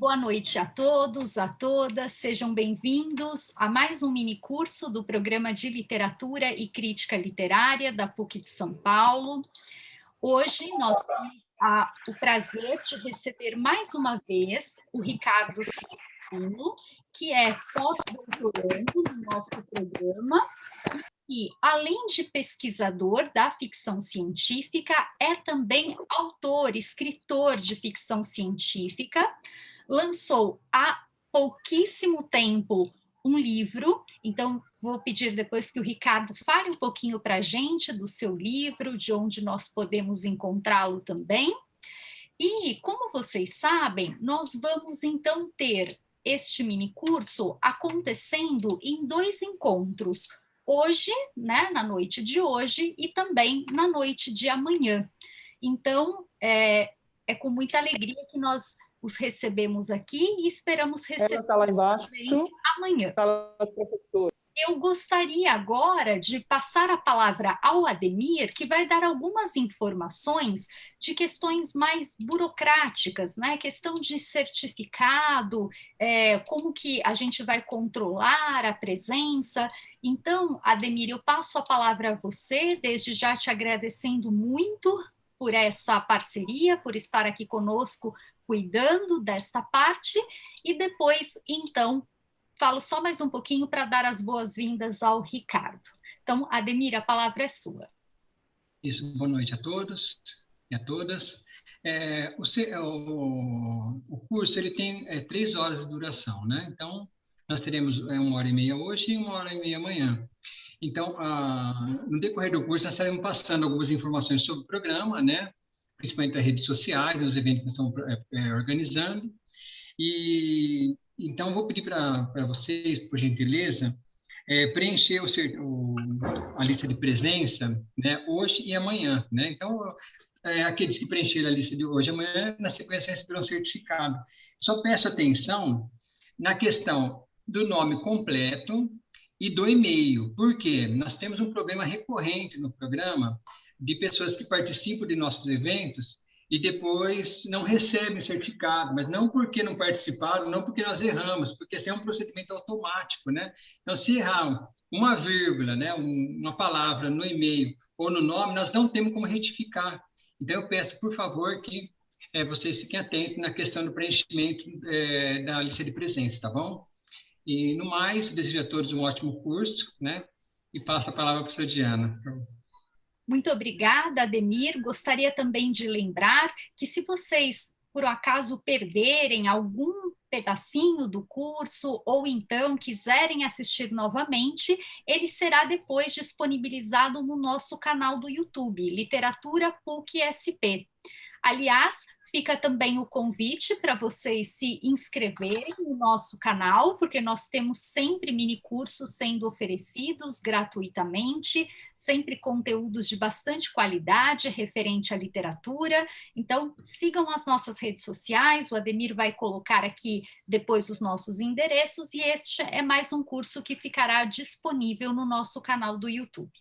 Boa noite a todos, a todas, sejam bem-vindos a mais um mini curso do Programa de Literatura e Crítica Literária da PUC de São Paulo. Hoje nós temos o prazer de receber mais uma vez o Ricardo Citino, que é pós-doutorando no nosso programa e, além de pesquisador da ficção científica, é também autor, escritor de ficção científica. Lançou há pouquíssimo tempo um livro, então vou pedir depois que o Ricardo fale um pouquinho para a gente do seu livro, de onde nós podemos encontrá-lo também. E, como vocês sabem, nós vamos então ter este mini curso acontecendo em 2 encontros, hoje, né, na noite de hoje, e também na noite de amanhã. Então, é com muita alegria que nós os recebemos aqui e esperamos receber ela está lá embaixo, amanhã. está as professoras. Eu gostaria agora de passar a palavra ao Ademir, que vai dar algumas informações de questões mais burocráticas, né? Questão de certificado, como que a gente vai controlar a presença. Então, Ademir, eu passo a palavra a você, desde já te agradecendo muito por essa parceria, por estar aqui conosco cuidando desta parte, e depois, então, falo só mais um pouquinho para dar as boas-vindas ao Ricardo. Então, Ademir, a palavra é sua. Isso, boa noite a todos e a todas. O curso ele tem 3 horas de duração, né? Então, nós teremos 1h30 hoje e 1h30 amanhã. Então, no decorrer do curso, nós estaremos passando algumas informações sobre o programa, né? Principalmente das redes sociais, dos eventos que estamos organizando. E então, vou pedir para vocês, por gentileza, preencher a lista de presença, né, hoje e amanhã, né? Então, aqueles que preencheram a lista de hoje e amanhã, na sequência, receberão certificado. Só peço atenção na questão do nome completo e do e-mail, porque nós temos um problema recorrente no programa de pessoas que participam de nossos eventos e depois não recebem certificado, mas não porque não participaram, não porque nós erramos, porque esse é um procedimento automático, né? Então, se errar uma vírgula, né, uma palavra no e-mail ou no nome, nós não temos como retificar. Então, eu peço, por favor, que vocês fiquem atentos na questão do preenchimento da lista de presença, tá bom? E, no mais, desejo a todos um ótimo curso, né? E passo a palavra para a professora Diana. Muito obrigada, Ademir. Gostaria também de lembrar que, se vocês, por acaso, perderem algum pedacinho do curso ou então quiserem assistir novamente, ele será depois disponibilizado no nosso canal do YouTube, Literatura PUC-SP. Aliás, fica também o convite para vocês se inscreverem no nosso canal, porque nós temos sempre mini cursos sendo oferecidos gratuitamente, sempre conteúdos de bastante qualidade referente à literatura. Então, sigam as nossas redes sociais, o Ademir vai colocar aqui depois os nossos endereços, e este é mais um curso que ficará disponível no nosso canal do YouTube.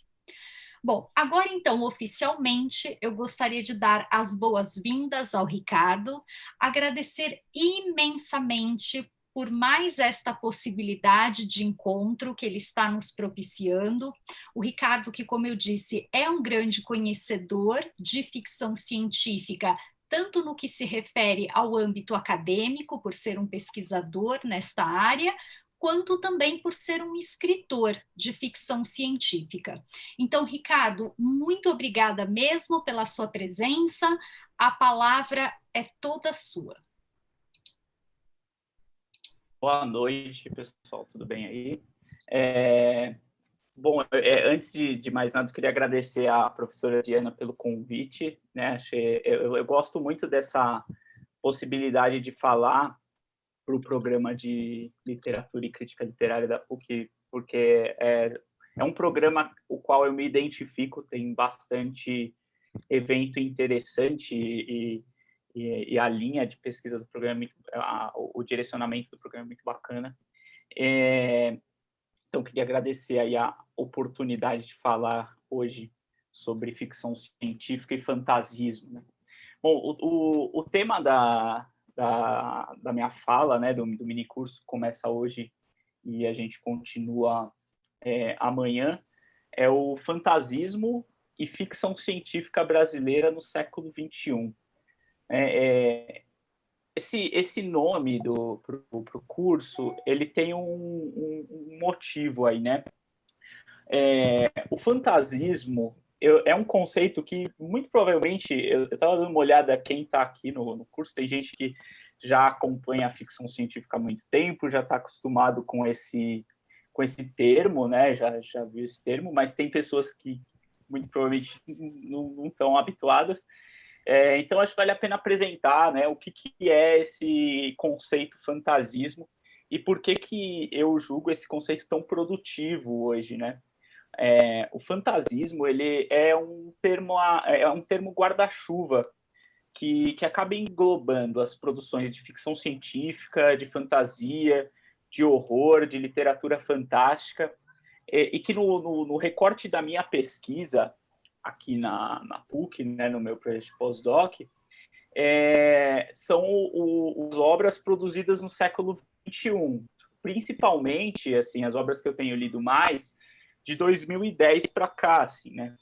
Bom, agora então, oficialmente, eu gostaria de dar as boas-vindas ao Ricardo, agradecer imensamente por mais esta possibilidade de encontro que ele está nos propiciando. O Ricardo, que, como eu disse, é um grande conhecedor de ficção científica, tanto no que se refere ao âmbito acadêmico, por ser um pesquisador nesta área, quanto também por ser um escritor de ficção científica. Então, Ricardo, muito obrigada mesmo pela sua presença. A palavra é toda sua. Boa noite, pessoal. Tudo bem aí? Bom, antes de mais nada, eu queria agradecer à professora Diana pelo convite, né? Eu gosto muito dessa possibilidade de falar para o programa de literatura e crítica literária da PUC, porque é um programa o qual eu me identifico, tem bastante evento interessante e a linha de pesquisa do programa, o direcionamento do programa é muito bacana. Então, queria agradecer aí a oportunidade de falar hoje sobre ficção científica e fantasismo, né? Bom, o tema da da minha fala, né, do mini curso, começa hoje e a gente continua amanhã, é o Fantasismo e Ficção Científica Brasileira no século XXI. Esse nome pro curso, ele tem um motivo aí, né? O fantasismo é um conceito que, muito provavelmente, eu estava dando uma olhada quem está aqui no curso, tem gente que já acompanha a ficção científica há muito tempo, já está acostumado com esse termo, né? Já viu esse termo, mas tem pessoas que, muito provavelmente, não estão habituadas. Então, acho que vale a pena apresentar, né, o que é esse conceito fantasismo e por que eu julgo esse conceito tão produtivo hoje, né? O fantasismo, ele é um termo guarda-chuva que acaba englobando as produções de ficção científica, de fantasia, de horror, de literatura fantástica, e que no recorte da minha pesquisa aqui na PUC, né, no meu projeto de pós-doc, são as obras produzidas no século XXI, principalmente assim, as obras que eu tenho lido mais de 2010 para cá, assim, né?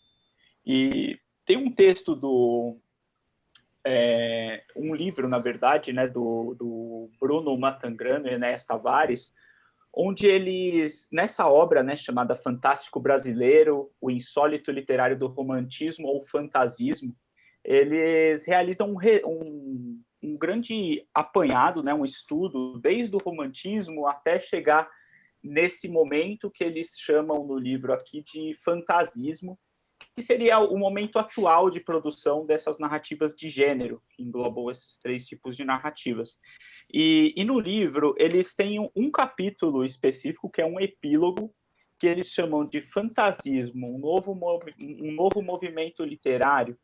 E tem um texto um livro, na verdade, né, do Bruno Matangrano e Enéas Tavares, onde eles, nessa obra, né, chamada Fantástico Brasileiro, o insólito literário do romantismo ou fantasismo, eles realizam um grande apanhado, né, um estudo, desde o romantismo até chegar nesse momento que eles chamam no livro aqui de fantasismo, que seria o momento atual de produção dessas narrativas de gênero, que englobam esses 3 tipos de narrativas. E no livro, eles têm um capítulo específico, que é um epílogo, que eles chamam de Fantasismo, um novo movimento literário.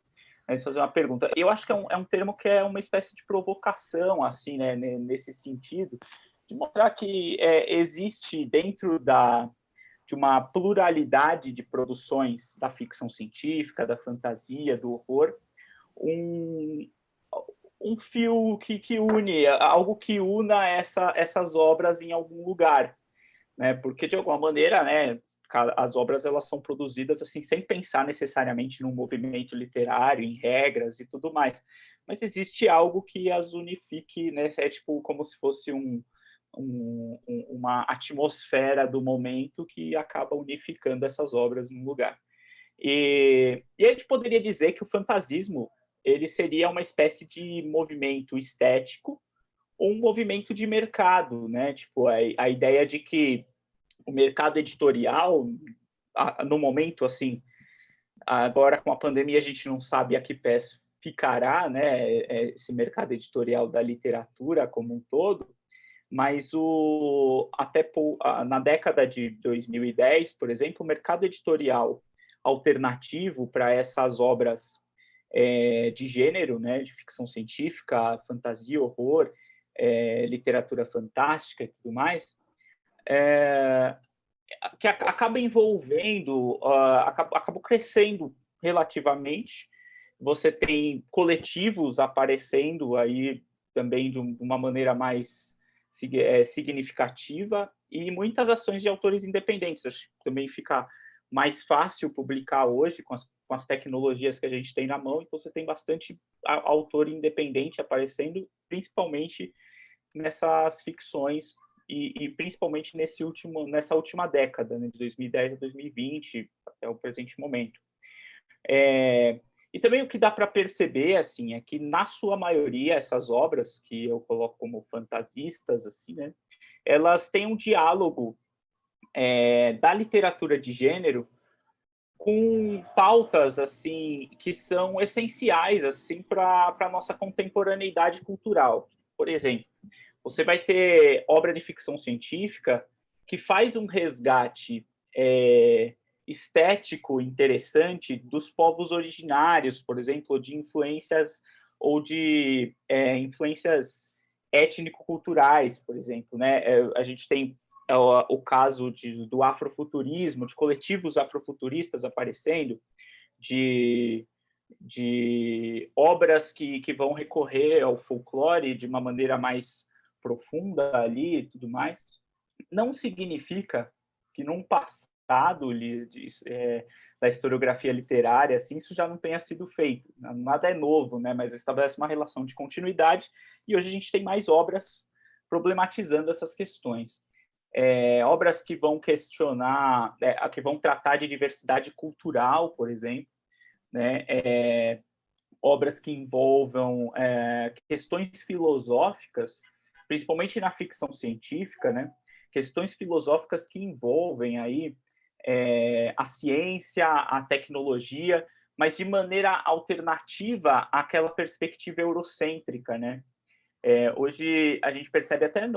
Aí você fazer uma pergunta. Eu acho que é um termo que é uma espécie de provocação, assim, né, nesse sentido, de mostrar que existe dentro de uma pluralidade de produções da ficção científica, da fantasia, do horror, um fio que une, algo que una essas obras em algum lugar, né? Porque, de alguma maneira, né, as obras elas são produzidas assim sem pensar necessariamente num movimento literário, em regras e tudo mais, mas existe algo que as unifique, né? É tipo como se fosse uma atmosfera do momento que acaba unificando essas obras num lugar. E a gente poderia dizer que o fantasismo ele seria uma espécie de movimento estético ou um movimento de mercado, né? Tipo, a ideia de que o mercado editorial, no momento, assim, agora com a pandemia a gente não sabe a que pés ficará, né? Esse mercado editorial da literatura como um todo, mas na década de 2010, por exemplo, o mercado editorial alternativo para essas obras de gênero, né, de ficção científica, fantasia, horror, literatura fantástica e tudo mais, que acaba envolvendo, acabou crescendo relativamente. Você tem coletivos aparecendo aí também de uma maneira mais significativa e muitas ações de autores independentes. Acho que também fica mais fácil publicar hoje com as tecnologias que a gente tem na mão, então você tem bastante autor independente aparecendo, principalmente nessas ficções e principalmente nessa última década, né, de 2010 a 2020, até o presente momento. E também o que dá para perceber, assim, é que na sua maioria essas obras que eu coloco como fantasistas, assim, né, elas têm um diálogo da literatura de gênero com pautas assim que são essenciais assim para a nossa contemporaneidade cultural. Por exemplo, você vai ter obra de ficção científica que faz um resgate estético interessante dos povos originários, por exemplo, de influências ou de influências étnico-culturais, por exemplo, né? A gente tem o caso do afrofuturismo, de coletivos afrofuturistas aparecendo, de de obras que vão recorrer ao folclore de uma maneira mais profunda ali e tudo mais, não significa que num passado da historiografia literária, assim, isso já não tenha sido feito. Nada é novo, né? Mas estabelece uma relação de continuidade e hoje a gente tem mais obras problematizando essas questões. Obras que vão questionar, que vão tratar de diversidade cultural, por exemplo, né? Obras que envolvam questões filosóficas, principalmente na ficção científica, né? Questões filosóficas que envolvem aí a ciência, a tecnologia, mas de maneira alternativa àquela perspectiva eurocêntrica, né? Hoje a gente percebe até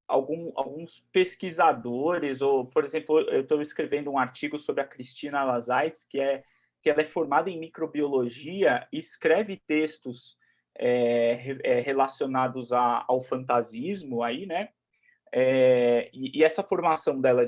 alguns pesquisadores, ou, por exemplo, eu estou escrevendo um artigo sobre a Cristina Lazaitz, que ela é formada em microbiologia e escreve textos relacionados ao fantasismo, aí, né? E essa formação dela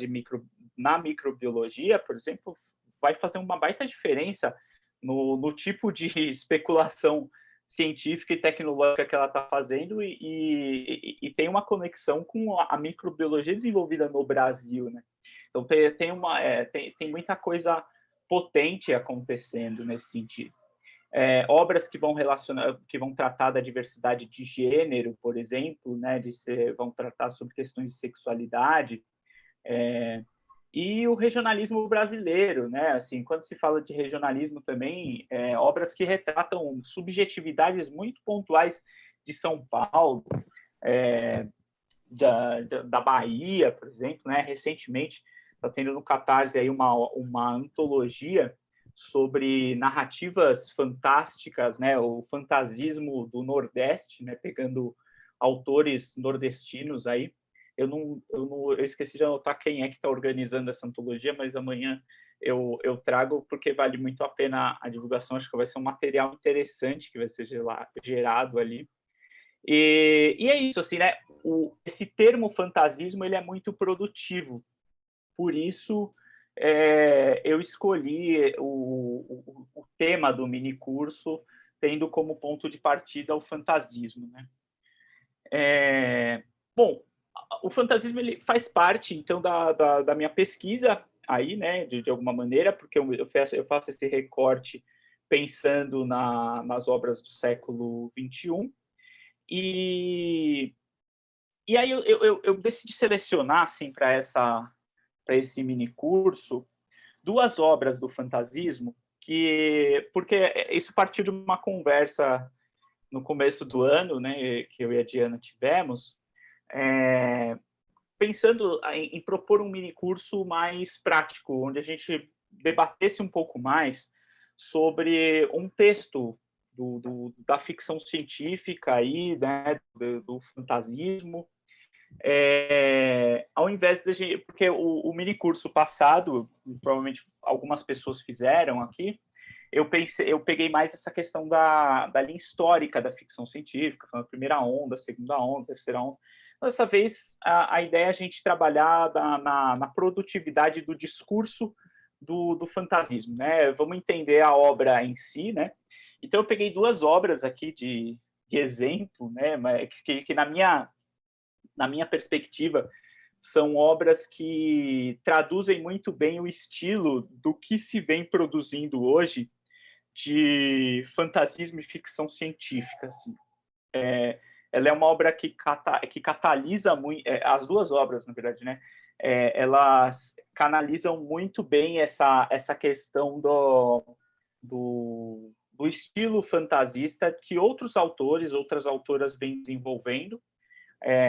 na microbiologia, por exemplo, vai fazer uma baita diferença no tipo de especulação científica e tecnológica que ela está fazendo e tem uma conexão com a microbiologia desenvolvida no Brasil, né? Então tem muita coisa potente acontecendo nesse sentido. Obras que vão tratar da diversidade de gênero, por exemplo, né, vão tratar sobre questões de sexualidade, e o regionalismo brasileiro, né? Assim, quando se fala de regionalismo também, obras que retratam subjetividades muito pontuais de São Paulo, da Bahia, por exemplo, né? Recentemente está tendo no Catarse aí uma antologia sobre narrativas fantásticas, né? O fantasismo do Nordeste, né? Pegando autores nordestinos aí. Eu esqueci de anotar quem é que está organizando essa antologia, mas amanhã eu trago, porque vale muito a pena a divulgação. Acho que vai ser um material interessante que vai ser gerado ali. E é isso, assim, né? Esse termo fantasismo, ele é muito produtivo. Por isso, eu escolhi o tema do minicurso tendo como ponto de partida o fantasismo, né? Bom, o fantasismo ele faz parte, então, da minha pesquisa aí, né, de alguma maneira, porque eu faço esse recorte pensando nas obras do século XXI. E aí eu decidi selecionar, assim, para esse mini curso, duas obras do fantasismo, porque isso partiu de uma conversa no começo do ano, né, que eu e a Diana tivemos, pensando em propor um mini curso mais prático, onde a gente debatesse um pouco mais sobre um texto da ficção científica aí, né, do fantasismo, ao invés de gente, porque o mini curso passado, provavelmente algumas pessoas fizeram aqui, eu peguei mais essa questão da linha histórica da ficção científica, a primeira onda, a segunda onda, a terceira onda. Dessa vez, a ideia é a gente trabalhar na produtividade do discurso do fantasismo, né? Vamos entender a obra em si, né? Então, eu peguei duas obras aqui de exemplo, né? Que na minha perspectiva, são obras que traduzem muito bem o estilo do que se vem produzindo hoje de fantasismo e ficção científica, assim. Ela é uma obra que catalisa muito, as duas obras, na verdade, né? Elas canalizam muito bem essa questão do estilo fantasista que outros autores, outras autoras vêm desenvolvendo.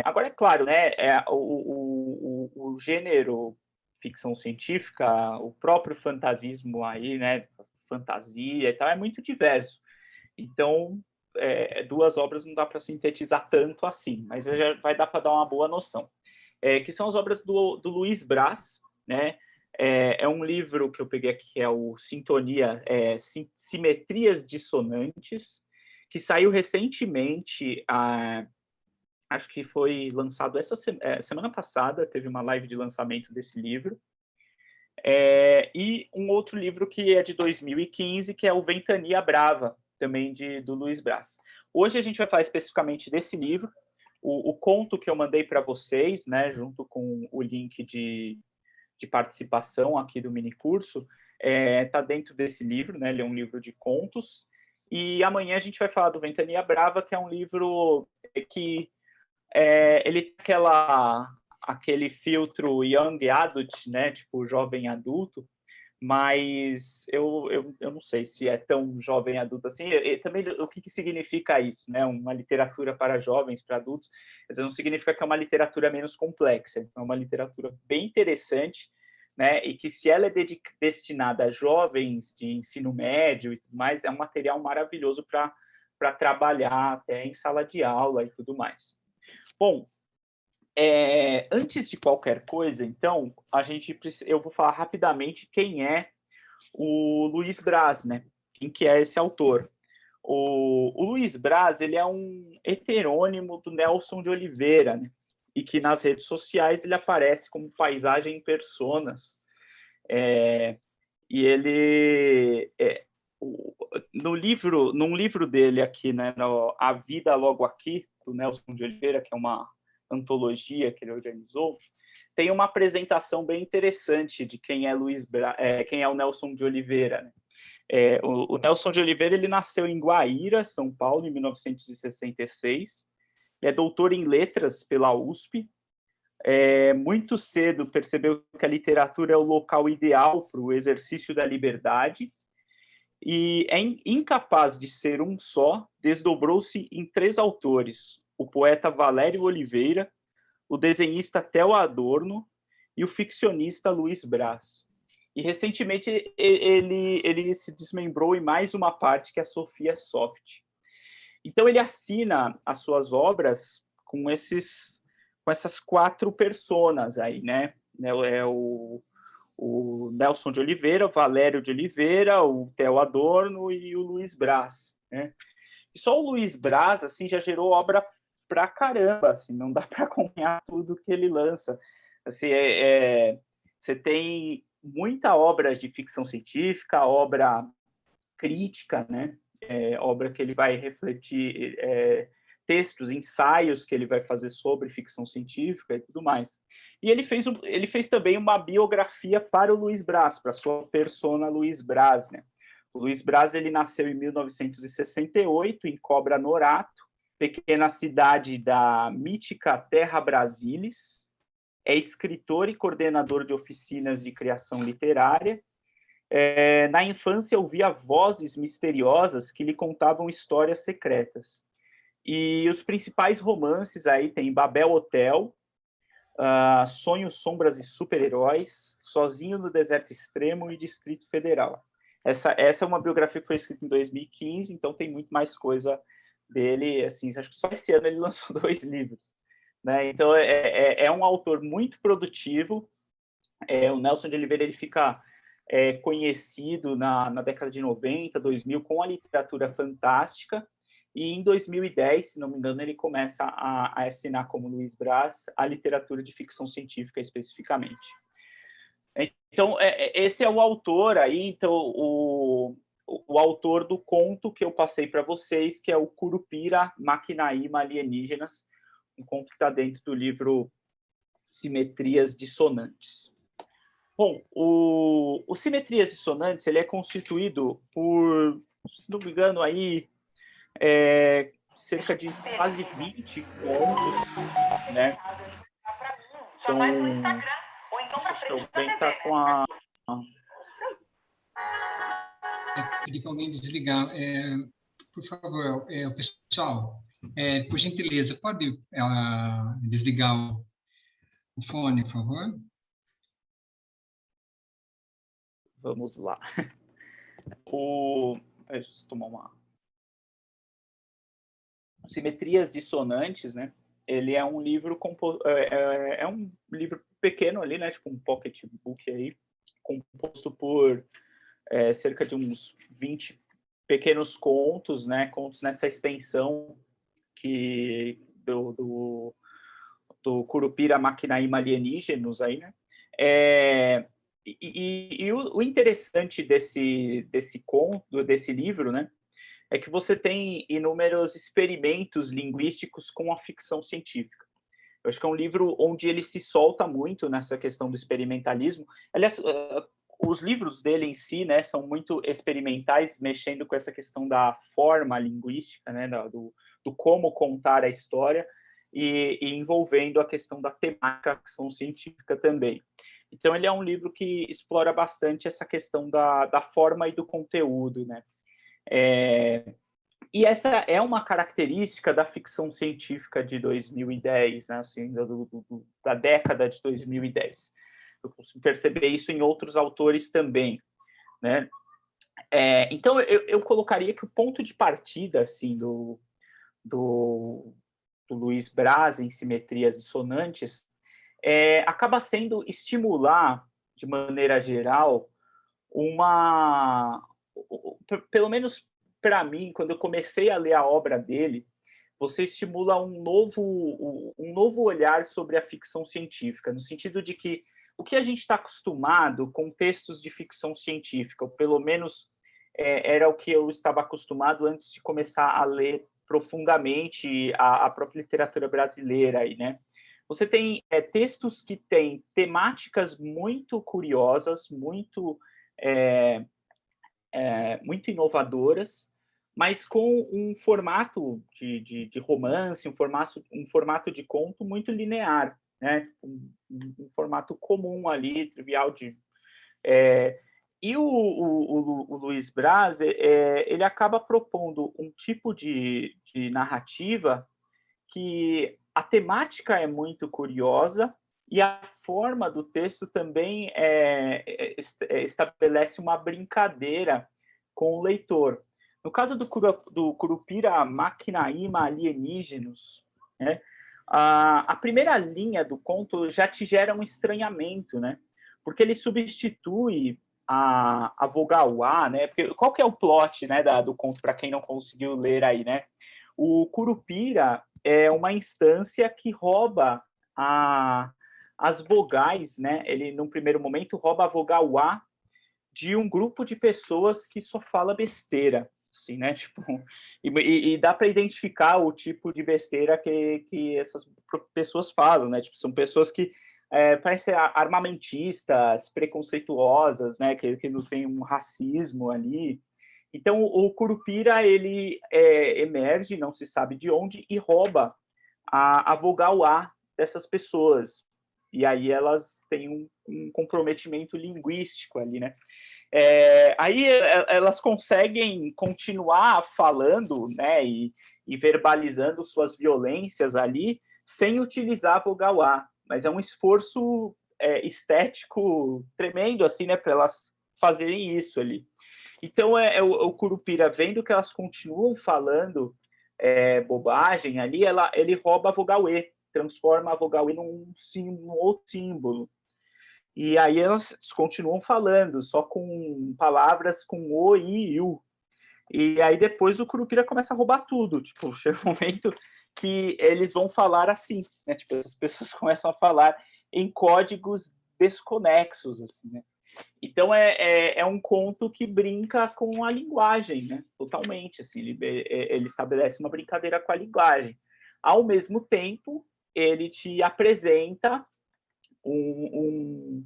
Agora, é claro, né? O gênero ficção científica, o próprio fantasismo aí, né? Fantasia e tal, é muito diverso. Então, duas obras não dá para sintetizar tanto assim, mas já vai dar para dar uma boa noção. Que são as obras do Luiz Braz, né? É um livro que eu peguei aqui, que é o Simetrias Dissonantes, que saiu recentemente, acho que foi lançado essa semana passada, teve uma live de lançamento desse livro. E um outro livro que é de 2015, que é o Ventania Brava, também do Luiz Braz. Hoje a gente vai falar especificamente desse livro, o conto que eu mandei para vocês, né, junto com o link de participação aqui do minicurso, está dentro desse livro, né, ele é um livro de contos, e amanhã a gente vai falar do Ventania Brava, que é um livro que ele tem aquele filtro young adult, né, tipo jovem adulto, mas eu não sei se é tão jovem adulto assim. E também o que significa isso, né? Uma literatura para jovens, para adultos, quer dizer, não significa que é uma literatura menos complexa, é uma literatura bem interessante, né? E que se ela é destinada a jovens de ensino médio e tudo mais, é um material maravilhoso para trabalhar até em sala de aula e tudo mais. Bom, antes de qualquer coisa, então, eu vou falar rapidamente quem é o Luiz Braz, né? Quem que é esse autor? O Luiz Braz, ele é um heterônimo do Nelson de Oliveira, né? E que nas redes sociais ele aparece como Paisagem em Personas. E ele, num livro dele aqui, né, A Vida Logo Aqui, do Nelson de Oliveira, que é uma antologia que ele organizou, tem uma apresentação bem interessante de quem é quem é o Nelson de Oliveira, né? O Nelson de Oliveira, ele nasceu em Guaíra, São Paulo, em 1966. Ele é doutor em letras pela USP. Muito cedo percebeu que a literatura é o local ideal para o exercício da liberdade e incapaz de ser um só, desdobrou-se em 3 autores: o poeta Valério Oliveira, o desenhista Theo Adorno e o ficcionista Luiz Braz. E recentemente ele se desmembrou em mais uma parte, que é a Sofia Soft. Então ele assina as suas obras com essas 4 personas aí, né? O Nelson de Oliveira, o Valério de Oliveira, o Theo Adorno e o Luiz Braz, né? E só o Luiz Braz, assim, já gerou obra pra caramba, assim, não dá para acompanhar tudo que ele lança. Assim, você tem muita obra de ficção científica, obra crítica, né? Obra que ele vai refletir, textos, ensaios que ele vai fazer sobre ficção científica e tudo mais. E ele fez também uma biografia para o Luiz Braz, para a sua persona Luiz Braz, né? O Luiz Braz, ele nasceu em 1968 em Cobra Norato, pequena cidade da mítica Terra Brasilis. É escritor e coordenador de oficinas de criação literária. Na infância, ouvia vozes misteriosas que lhe contavam histórias secretas. E os principais romances aí tem Babel Hotel, Sonhos, Sombras e Super-Heróis, Sozinho no Deserto Extremo e Distrito Federal. Essa é uma biografia que foi escrita em 2015, então tem muito mais coisa dele. Assim, acho que só esse ano ele lançou 2 livros, né? Então é um autor muito produtivo. O Nelson de Oliveira, ele fica conhecido na década de 90, 2000 com a literatura fantástica, e em 2010, se não me engano, ele começa a assinar como Luiz Braz a literatura de ficção científica especificamente. Então, esse é o autor aí, então, o autor do conto que eu passei para vocês, que é o Curupira Maquinaíma Alienígenas, um conto que está dentro do livro Simetrias Dissonantes. Bom, o Simetrias Dissonantes, ele é constituído por, se não me engano, aí, cerca de quase 20 contos, né? São... Deixa eu tentar com a... Pedir para alguém desligar. Por favor, o pessoal, por gentileza, pode desligar o fone, por favor? Vamos lá. Deixa eu tomar uma... Simetrias Dissonantes, né? Ele é um livro um livro pequeno ali, né? Tipo um pocketbook aí, composto por cerca de uns 20 pequenos contos, né? Contos nessa extensão do Curupira Maquinaíma Alienígenos aí, né? o interessante desse conto, desse livro, né, é que você tem inúmeros experimentos linguísticos com a ficção científica. Eu acho que é um livro onde ele se solta muito nessa questão do experimentalismo. Aliás, os livros dele em si, né, são muito experimentais, mexendo com essa questão da forma linguística, né, do como contar a história, e envolvendo a questão da temática, ficção científica também. Então, ele é um livro que explora bastante essa questão da forma e do conteúdo, né? E essa é uma característica da ficção científica de 2010, né, assim, da década de 2010. Eu consigo perceber isso em outros autores também, né? Então, eu colocaria que o ponto de partida, assim, do Luiz Braz, em Simetrias Dissonantes, acaba sendo estimular, de maneira geral, pelo menos para mim, quando eu comecei a ler a obra dele, você estimula um novo olhar sobre a ficção científica, no sentido de que o que a gente está acostumado com textos de ficção científica, ou pelo menos era o que eu estava acostumado antes de começar a ler profundamente a própria literatura brasileira aí, né? Você tem textos que têm temáticas muito curiosas, muito inovadoras, mas com um formato de romance, um formato de conto muito linear, né? Um formato comum ali, trivial e o Luiz Braz, ele acaba propondo um tipo de narrativa que a temática é muito curiosa e a forma do texto também estabelece uma brincadeira com o leitor. No caso do Curupira Macunaíma Alienígenos, né, a primeira linha do conto já te gera um estranhamento, né? Porque ele substitui a vogal A, né? Porque, qual que é o plot, né, do conto, para quem não conseguiu ler aí, né? O Curupira é uma instância que rouba as vogais, né? Ele, num primeiro momento, rouba a vogal A de um grupo de pessoas que só fala besteira, assim, né? Tipo, e dá para identificar o tipo de besteira que essas pessoas falam, né? Tipo, são pessoas que parecem armamentistas, preconceituosas, né? Que não tem um racismo ali. Então, o Curupira, ele emerge, não se sabe de onde, e rouba a vogal A dessas pessoas. E aí elas têm um comprometimento linguístico ali, né? Aí elas conseguem continuar falando, né, e verbalizando suas violências ali, sem utilizar a vogal A. Mas é um esforço estético tremendo, assim, né, para elas fazerem isso ali. Então, o Curupira, vendo que elas continuam falando bobagem ali, ele rouba a vogal E, transforma a vogal E num outro símbolo. E aí elas continuam falando, só com palavras com o, i e u. E aí depois o Curupira começa a roubar tudo. Tipo, chega um momento que eles vão falar assim, né? Tipo, as pessoas começam a falar em códigos desconexos, assim, né? Então, é um conto que brinca com a linguagem, né? Totalmente, assim, ele estabelece uma brincadeira com a linguagem. Ao mesmo tempo, ele te apresenta um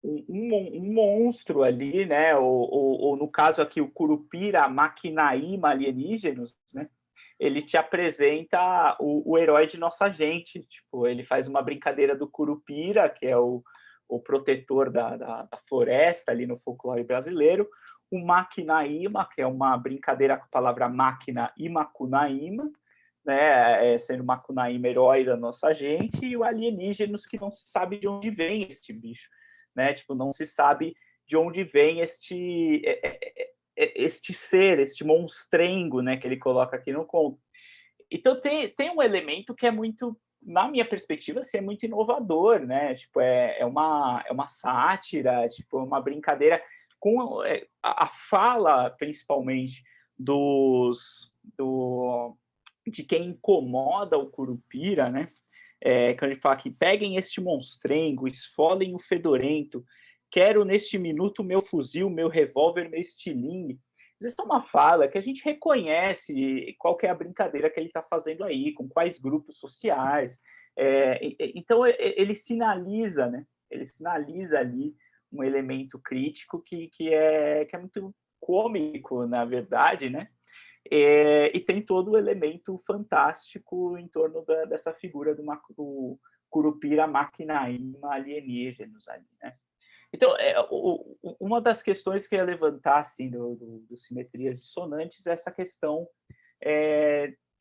monstro ali, né? Ou no caso aqui, o Curupira Macunaíma Alienígenos, né? Ele te apresenta o herói de nossa gente. Tipo, ele faz uma brincadeira do Curupira, que é o protetor da floresta ali no folclore brasileiro, o Macunaíma, que é uma brincadeira com a palavra máquina e Macunaíma, né, sendo Macunaíma herói da nossa gente, e o alienígenos, que não se sabe de onde vem este bicho, né? Tipo, não se sabe de onde vem este ser, este monstrengo, né, que ele coloca aqui no conto. Então tem um elemento que é muito, na minha perspectiva, assim, é muito inovador, né? Tipo, é uma sátira, tipo, uma brincadeira com a fala, principalmente, de quem incomoda o Curupira, né? Quando ele fala que peguem este monstrengo, esfolem o fedorento, quero neste minuto meu fuzil, meu revólver, meu estilingue. Existe uma fala que a gente reconhece qual que é a brincadeira que ele está fazendo aí, com quais grupos sociais. Então, ele sinaliza, né? Ele sinaliza ali um elemento crítico que é muito cômico, na verdade, né? E tem todo o elemento fantástico em torno dessa figura do Curupira Maquinaíma alienígenos ali, né? Então, uma das questões que eu ia levantar, assim, do Simetrias Dissonantes é essa questão,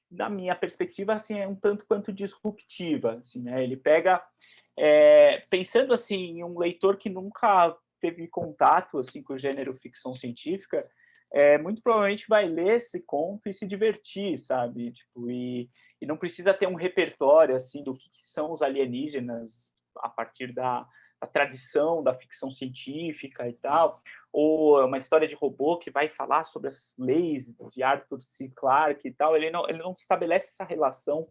na minha perspectiva, assim, é um tanto quanto disruptiva, assim, né? Ele pega, pensando, assim, em um leitor que nunca teve contato, assim, com o gênero ficção científica, muito provavelmente vai ler esse conto e se divertir, sabe? Tipo, e não precisa ter um repertório, assim, do que são os alienígenas a partir da tradição da ficção científica e tal, ou uma história de robô que vai falar sobre as leis de Arthur C. Clarke e tal. Ele não estabelece essa relação,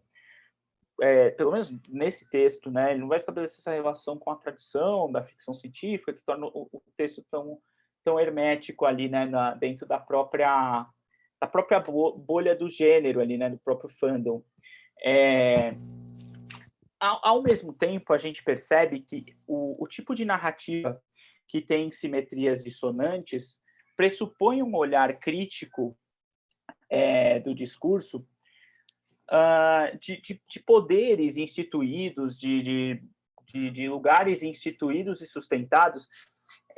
pelo menos nesse texto, né? Ele não vai estabelecer essa relação com a tradição da ficção científica, que torna o texto tão hermético ali, né, dentro da própria bolha do gênero ali, né, do próprio fandom. Ao mesmo tempo, a gente percebe que o tipo de narrativa que tem simetrias dissonantes pressupõe um olhar crítico do discurso, de poderes instituídos, de lugares instituídos e sustentados,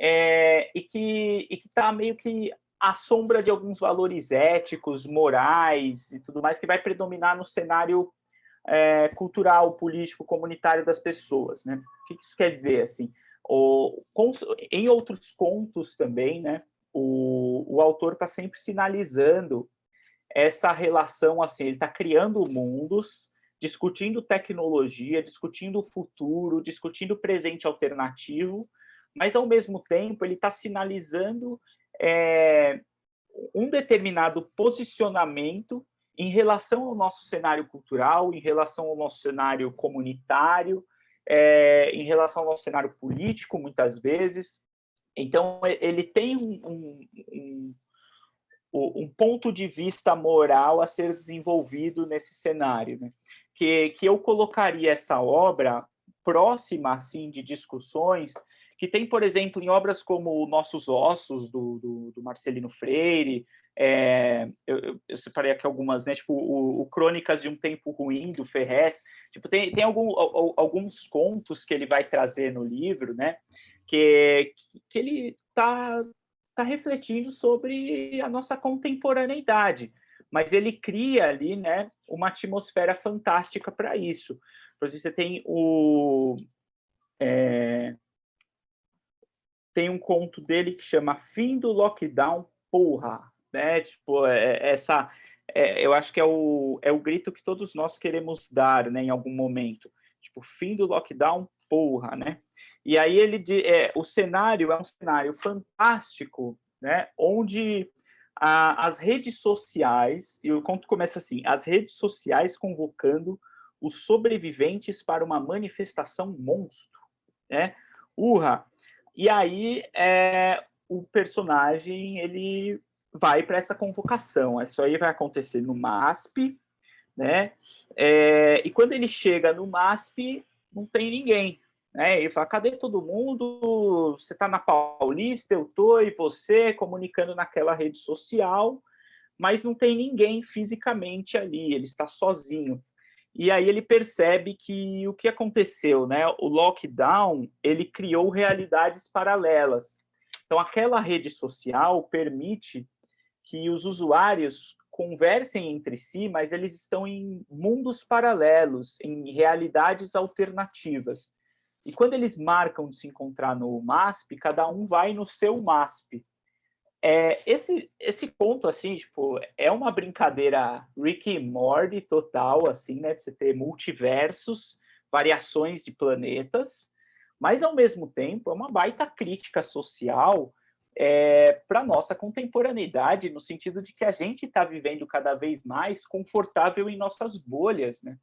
e que está meio que à sombra de alguns valores éticos, morais e tudo mais, que vai predominar no cenário cultural, político, comunitário das pessoas, né? O que isso quer dizer, assim? Em outros contos também, né? O autor está sempre sinalizando essa relação, assim, ele está criando mundos, discutindo tecnologia, discutindo o futuro, discutindo o presente alternativo, mas, ao mesmo tempo, ele está sinalizando um determinado posicionamento em relação ao nosso cenário cultural, em relação ao nosso cenário comunitário, em relação ao nosso cenário político, muitas vezes. Então, ele tem um ponto de vista moral a ser desenvolvido nesse cenário, né? Que eu colocaria essa obra próxima, assim, de discussões que tem, por exemplo, em obras como Nossos Ossos, do Marcelino Freire. Eu separei aqui algumas, né? Tipo, o Crônicas de um Tempo Ruim, do Ferrez. Tipo, tem alguns contos que ele vai trazer no livro, né? Que ele está refletindo sobre a nossa contemporaneidade, mas ele cria ali, né, uma atmosfera fantástica para isso. Por exemplo, você tem um conto dele que chama Fim do Lockdown, porra, né? Tipo, eu acho que é o grito que todos nós queremos dar, né, em algum momento. Tipo, fim do lockdown, porra, né? E aí o cenário é um cenário fantástico, né? Onde as redes sociais, e o conto começa assim: as redes sociais convocando os sobreviventes para uma manifestação monstro, né? Urra! E aí o personagem ele vai para essa convocação. Isso aí vai acontecer no MASP, né? E quando ele chega no MASP, não tem ninguém, né? Ele fala: cadê todo mundo? Você está na Paulista, eu tô, e você, comunicando naquela rede social, mas não tem ninguém fisicamente ali, ele está sozinho. E aí ele percebe que o que aconteceu, né? O lockdown, ele criou realidades paralelas. Então, aquela rede social permite que os usuários conversem entre si, mas eles estão em mundos paralelos, em realidades alternativas. E quando eles marcam de se encontrar no MASP, cada um vai no seu MASP. Esse ponto, assim, tipo, é uma brincadeira Rick e Morty total, assim, né? De você ter multiversos, variações de planetas, mas, ao mesmo tempo, é uma baita crítica social para a nossa contemporaneidade, no sentido de que a gente está vivendo cada vez mais confortável em nossas bolhas, né?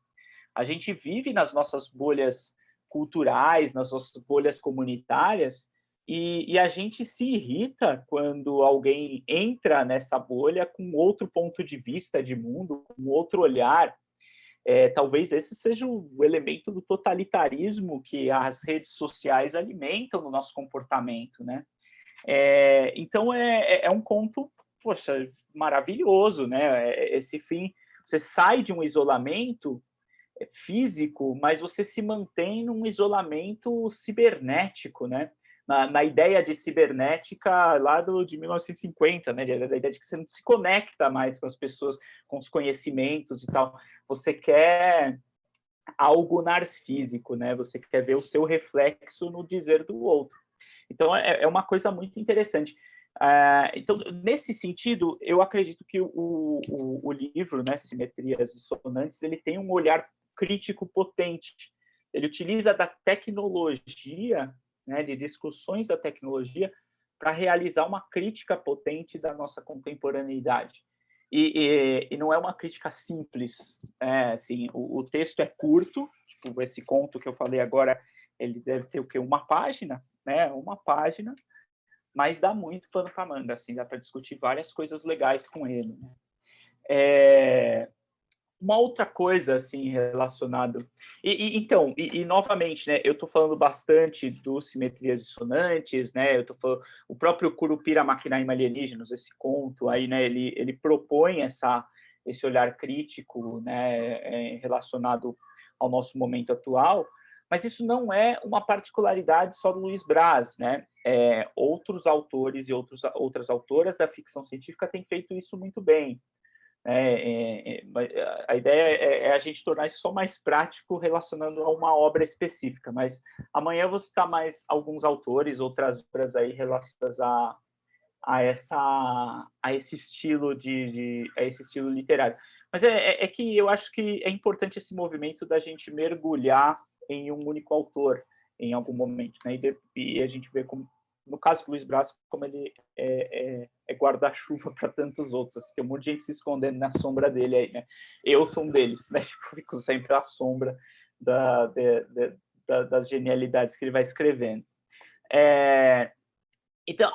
A gente vive nas nossas bolhas culturais, nas nossas bolhas comunitárias, e a gente se irrita quando alguém entra nessa bolha com outro ponto de vista de mundo, com outro olhar. Talvez esse seja o elemento do totalitarismo que as redes sociais alimentam no nosso comportamento, né? Então, é um conto, poxa, maravilhoso, né? Esse fim, você sai de um isolamento físico, mas você se mantém num isolamento cibernético, né? Na ideia de cibernética lá de 1950, né? Da ideia de que você não se conecta mais com as pessoas, com os conhecimentos e tal. Você quer algo narcísico, né? Você quer ver o seu reflexo no dizer do outro. Então, é uma coisa muito interessante. Então, nesse sentido, eu acredito que o livro, né, Simetrias Dissonantes, ele tem um olhar crítico potente. Ele utiliza da tecnologia, né, de discussões da tecnologia, para realizar uma crítica potente da nossa contemporaneidade. E não é uma crítica simples. Assim, o texto é curto, tipo, esse conto que eu falei agora, ele deve ter o quê? Uma página, né? Uma página, mas dá muito pano para manga, assim, dá para discutir várias coisas legais com ele. Né? Uma outra coisa, assim, relacionado... Então, novamente, né, eu estou falando bastante do Simetrias Dissonantes, né, eu tô falando, o próprio Curupira Maquinaíma Alienígenos, esse conto aí, né, ele propõe esse olhar crítico, né, relacionado ao nosso momento atual, mas isso não é uma particularidade só do Luiz Braz, né? Outros autores e outras autoras da ficção científica têm feito isso muito bem. A ideia é a gente tornar isso só mais prático relacionando a uma obra específica, mas amanhã eu vou citar mais alguns autores, outras obras aí relacionadas a esse estilo a esse estilo literário. Mas é que eu acho que é importante esse movimento da gente mergulhar em um único autor em algum momento, né? E a gente vê como, no caso do Luiz Braz, como ele é guarda-chuva para tantos outros. Tem um monte de gente se escondendo na sombra dele aí, né? Eu sou um deles, né? Tipo, fico sempre à sombra das genialidades que ele vai escrevendo. Então,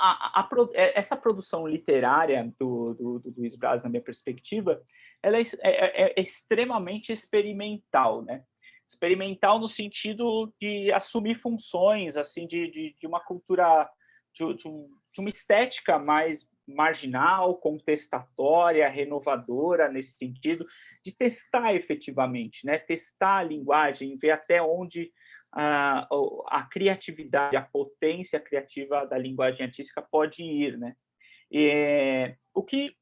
essa produção literária do Luiz Braz, na minha perspectiva, ela é extremamente experimental, né? Experimental no sentido de assumir funções, assim, de uma cultura, de uma estética mais marginal, contestatória, renovadora, nesse sentido, de testar efetivamente, né? Testar a linguagem, ver até onde a criatividade, a potência criativa da linguagem artística pode ir, né? O que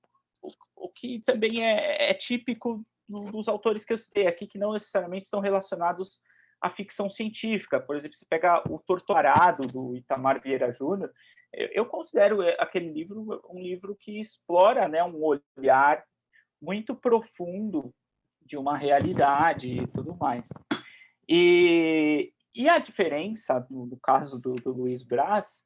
também é típico dos autores que eu citei aqui, que não necessariamente estão relacionados à ficção científica. Por exemplo, se pega o Torturado, do Itamar Vieira Júnior, eu considero aquele livro um livro que explora, né, um olhar muito profundo de uma realidade e tudo mais. E a diferença, no caso do Luiz Braz,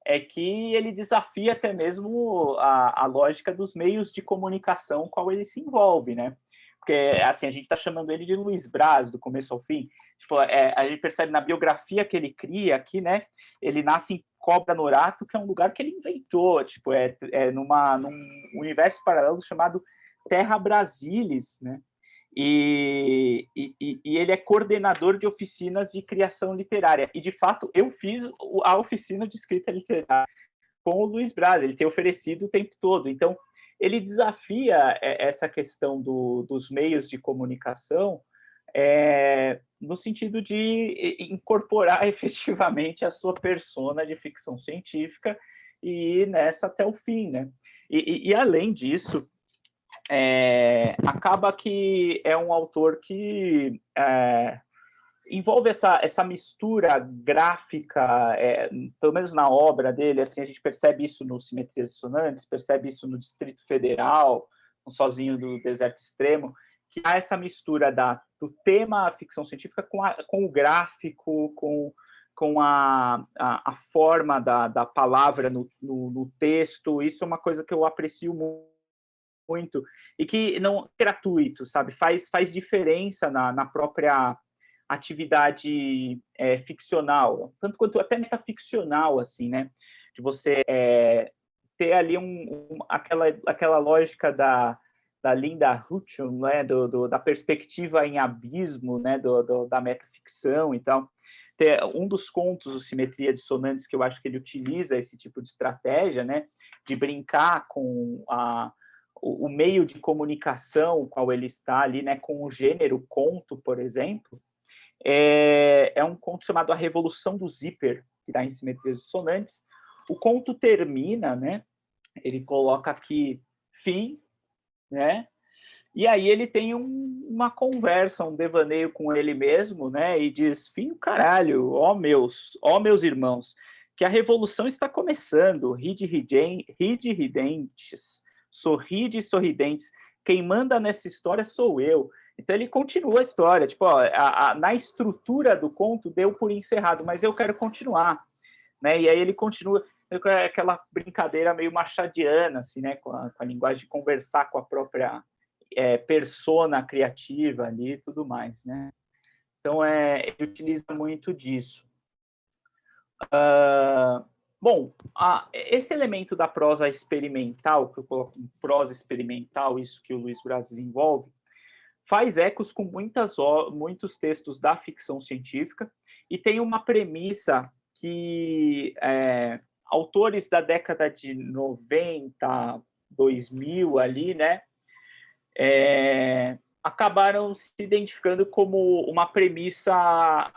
é que ele desafia até mesmo a lógica dos meios de comunicação com a qual ele se envolve, né? Porque, assim, a gente está chamando ele de Luiz Braz, do começo ao fim. Tipo, a gente percebe na biografia que ele cria aqui, né? Ele nasce em Cobra Norato, que é um lugar que ele inventou, tipo, num universo paralelo chamado Terra Brasilis, né? E ele é coordenador de oficinas de criação literária. E, de fato, eu fiz a oficina de escrita literária com o Luiz Braz, ele tem oferecido o tempo todo. Então, ele desafia essa questão dos meios de comunicação no sentido de incorporar efetivamente a sua persona de ficção científica e ir nessa até o fim, né? E além disso, acaba que é um autor que envolve essa mistura gráfica, pelo menos na obra dele, assim, a gente percebe isso no Simetrias Dissonantes, percebe isso no Distrito Federal, no Sozinho do Deserto Extremo, que há essa mistura do tema ficção científica com o gráfico, com a forma da palavra no texto. Isso é uma coisa que eu aprecio muito, e que não é gratuito, sabe? Faz diferença na própria atividade ficcional, tanto quanto até metaficcional, assim, né? De você ter ali aquela lógica da Linda Hutchum, né? Da perspectiva em abismo, né? Da metaficção e tal. Um dos contos, o Simetria de Sonantes, que eu acho que ele utiliza esse tipo de estratégia, né? De brincar com o meio de comunicação qual ele está ali, né? Com o gênero conto, por exemplo. É um conto chamado A Revolução do Zíper, que está em Simetrias Dissonantes. O conto termina, né? Ele coloca aqui fim, né? E aí ele tem uma conversa, um devaneio com ele mesmo, né? E diz: fim, caralho, ó meus irmãos, que a revolução está começando. Ride ridentes, sorride sorridentes. Quem manda nessa história sou eu. Então ele continua a história, tipo, ó, na estrutura do conto deu por encerrado, mas eu quero continuar, né? E aí ele continua com aquela brincadeira meio machadiana, assim, né? Com a linguagem de conversar com a própria persona criativa ali e tudo mais, né? Então ele utiliza muito disso. Bom, esse elemento da prosa experimental, que eu coloco em prosa experimental, isso que o Luiz Braz desenvolve, faz ecos com muitos textos da ficção científica e tem uma premissa que autores da década de 90, 2000 ali, né, acabaram se identificando como uma premissa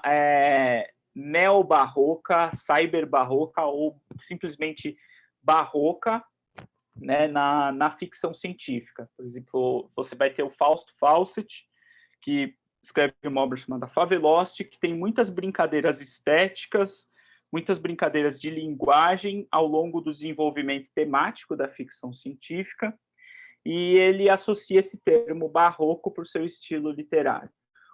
neobarroca, cyberbarroca ou simplesmente barroca, né, na ficção científica. Por exemplo, você vai ter o Fausto Fawcett, que escreve uma obra chamada Favelost, que tem muitas brincadeiras estéticas, muitas brincadeiras de linguagem ao longo do desenvolvimento temático da ficção científica, e ele associa esse termo barroco para o seu estilo literário.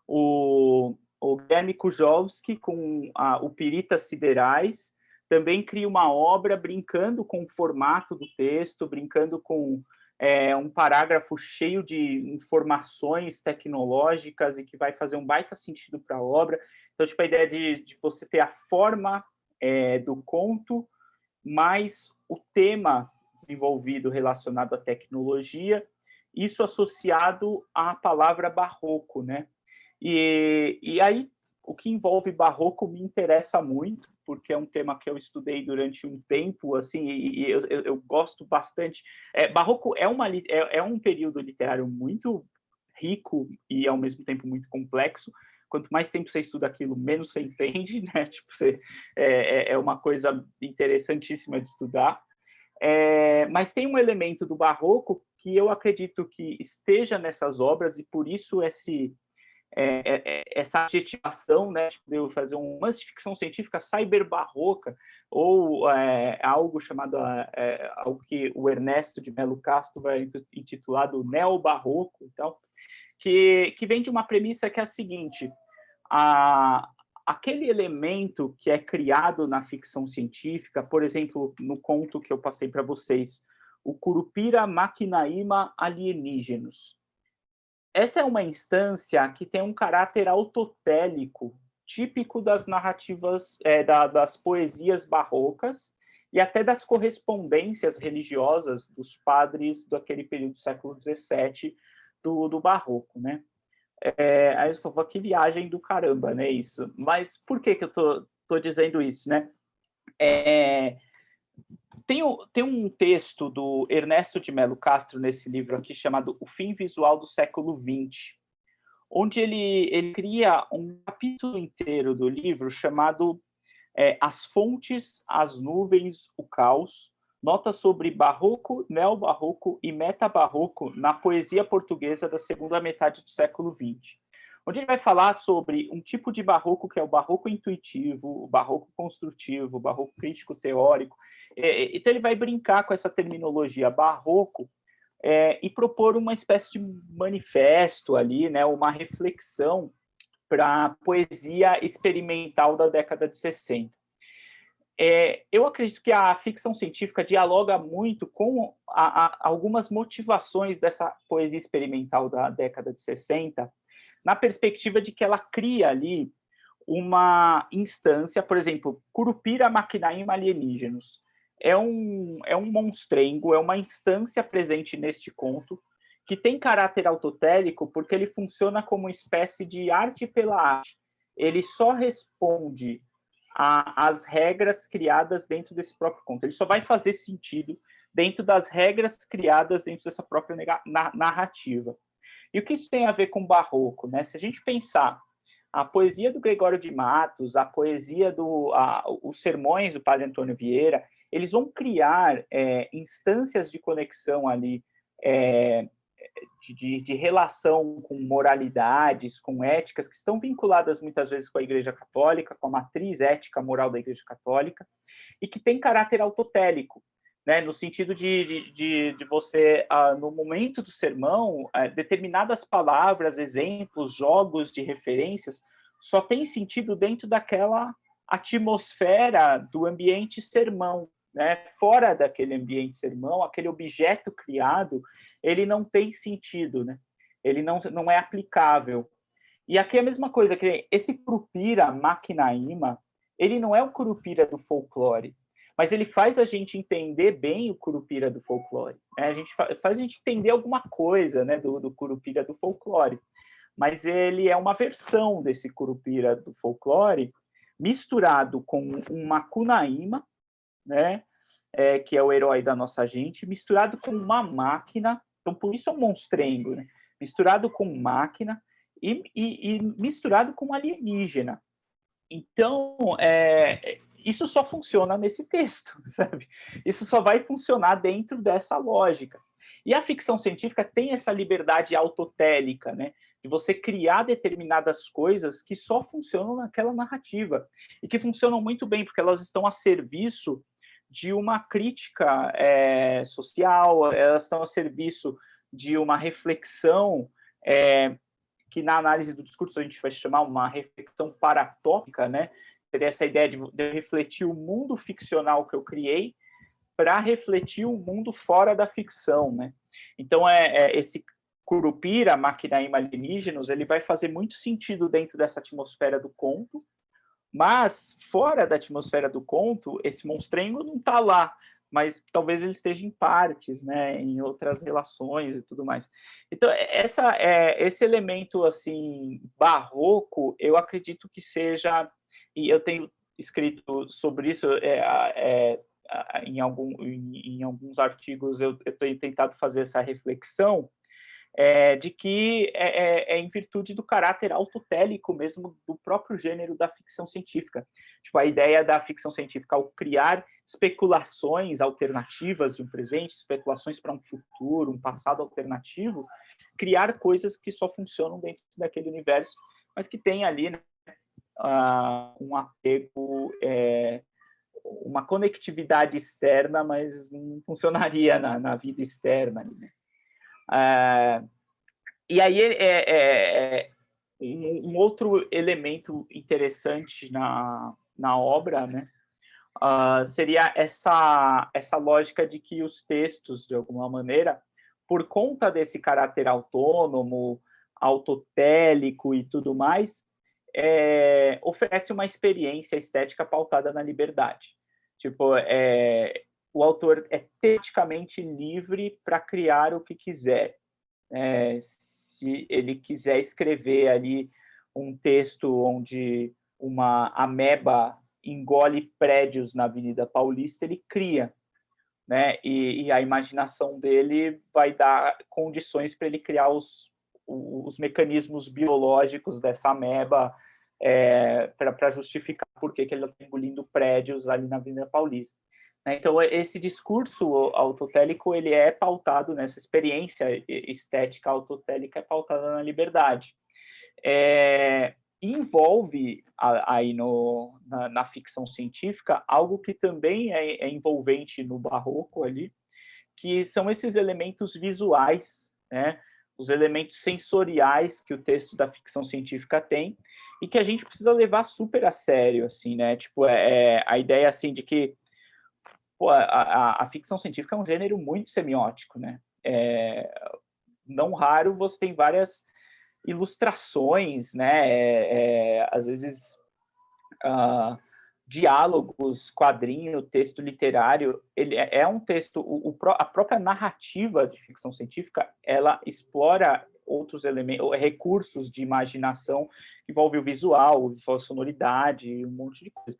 O Guilherme Kujawski, com o Piritas Siderais, também cria uma obra brincando com o formato do texto, brincando com um parágrafo cheio de informações tecnológicas e que vai fazer um baita sentido para a obra. Então, tipo, a ideia de você ter a forma do conto, mais o tema desenvolvido relacionado à tecnologia, isso associado à palavra barroco, né? E aí, o que envolve barroco me interessa muito, porque é um tema que eu estudei durante um tempo, assim, e eu gosto bastante. Barroco é um período literário muito rico e, ao mesmo tempo, muito complexo. Quanto mais tempo você estuda aquilo, menos você entende, né? Tipo, é uma coisa interessantíssima de estudar. Mas tem um elemento do barroco que eu acredito que esteja nessas obras, e por isso essa adjetivação, né, de eu fazer um romance de ficção científica cyberbarroca, ou algo chamado, algo que o Ernesto de Melo Castro vai intitular do neobarroco, então, que vem de uma premissa que é a seguinte: aquele elemento que é criado na ficção científica, por exemplo, no conto que eu passei para vocês, o Curupira Maquinaíma Alienígenos. Essa é uma instância que tem um caráter autotélico, típico das narrativas, das poesias barrocas e até das correspondências religiosas dos padres daquele período do século XVII do barroco, né? Aí você falou, que viagem do caramba, né, isso. Mas por que eu tô dizendo isso, né? Tem um texto do Ernesto de Melo Castro nesse livro aqui chamado O Fim Visual do Século XX, onde ele cria um capítulo inteiro do livro chamado As Fontes, as Nuvens, o Caos, notas sobre barroco, neobarroco e metabarroco na poesia portuguesa da segunda metade do século XX, onde ele vai falar sobre um tipo de barroco que é o barroco intuitivo, o barroco construtivo, o barroco crítico-teórico. Então ele vai brincar com essa terminologia barroco e propor uma espécie de manifesto ali, né, uma reflexão para a poesia experimental da década de 60. Eu acredito que a ficção científica dialoga muito com algumas motivações dessa poesia experimental da década de 60, na perspectiva de que ela cria ali uma instância, por exemplo, Curupira Maquinaíma Alienígenos. É um monstrengo, é uma instância presente neste conto, que tem caráter autotélico porque ele funciona como uma espécie de arte pela arte. Ele só responde às regras criadas dentro desse próprio conto. Ele só vai fazer sentido dentro das regras criadas dentro dessa própria narrativa. E o que isso tem a ver com o barroco, né? Se a gente pensar a poesia do Gregório de Matos, a poesia os sermões do Padre Antônio Vieira, eles vão criar instâncias de conexão ali, de relação com moralidades, com éticas, que estão vinculadas muitas vezes com a Igreja Católica, com a matriz ética moral da Igreja Católica, e que tem caráter autotélico, né, no sentido de você, no momento do sermão, determinadas palavras, exemplos, jogos de referências, só tem sentido dentro daquela atmosfera do ambiente sermão, né? Fora daquele ambiente sermão, aquele objeto criado, ele não tem sentido, né? Ele não é aplicável. E aqui é a mesma coisa, que esse Curupira Maquinaíma, ele não é o Curupira do folclore, mas ele faz a gente entender bem o Curupira do folclore, né? Faz a gente entender alguma coisa, né, do Curupira do folclore, mas ele é uma versão desse Curupira do folclore misturado com um Macunaíma, né, que é o herói da nossa gente, misturado com uma máquina, então por isso é um monstrengo, né? Misturado com máquina e misturado com alienígena. Então, isso só funciona nesse texto, sabe? Isso só vai funcionar dentro dessa lógica. E a ficção científica tem essa liberdade autotélica, né? De você criar determinadas coisas que só funcionam naquela narrativa e que funcionam muito bem, porque elas estão a serviço de uma crítica social, elas estão a serviço de uma reflexão que na análise do discurso a gente vai chamar uma reflexão paratópica, né? Seria essa ideia de refletir o mundo ficcional que eu criei para refletir o mundo fora da ficção, né? Então, esse Curupira, Maquinaíma Alienígenos, ele vai fazer muito sentido dentro dessa atmosfera do conto, mas fora da atmosfera do conto, esse monstrengo não está lá, mas talvez ele esteja em partes, né, em outras relações e tudo mais. Então, esse elemento assim barroco, eu acredito que seja, e eu tenho escrito sobre isso em alguns artigos, eu tenho tentado fazer essa reflexão, de que em virtude do caráter autotélico mesmo do próprio gênero da ficção científica. Tipo, a ideia da ficção científica ao criar especulações alternativas de um presente, especulações para um futuro, um passado alternativo, criar coisas que só funcionam dentro daquele universo, mas que tem ali, né, um apego, uma conectividade externa, mas não funcionaria na vida externa, né? E aí um outro elemento interessante na obra, né, seria essa lógica de que os textos, de alguma maneira, por conta desse caráter autônomo, autotélico e tudo mais, oferece uma experiência estética pautada na liberdade. Tipo, o autor é teoricamente livre para criar o que quiser. Se ele quiser escrever ali um texto onde uma ameba engole prédios na Avenida Paulista, ele cria, né? E a imaginação dele vai dar condições para ele criar os mecanismos biológicos dessa ameba para justificar por que ele está engolindo prédios ali na Avenida Paulista. Então, esse discurso autotélico, ele é pautado nessa experiência estética autotélica, é pautada na liberdade. Envolve aí na ficção científica algo que também é envolvente no barroco ali, que são esses elementos visuais, né? Os elementos sensoriais que o texto da ficção científica tem e que a gente precisa levar super a sério, assim, né? Tipo, a ideia, assim, de que a ficção científica é um gênero muito semiótico, né? Não raro você tem várias ilustrações, né? Às vezes diálogos, quadrinho, texto literário. Ele é um texto, a própria narrativa de ficção científica, ela explora outros elementos, recursos de imaginação, envolve o visual, envolve a sonoridade, um monte de coisa.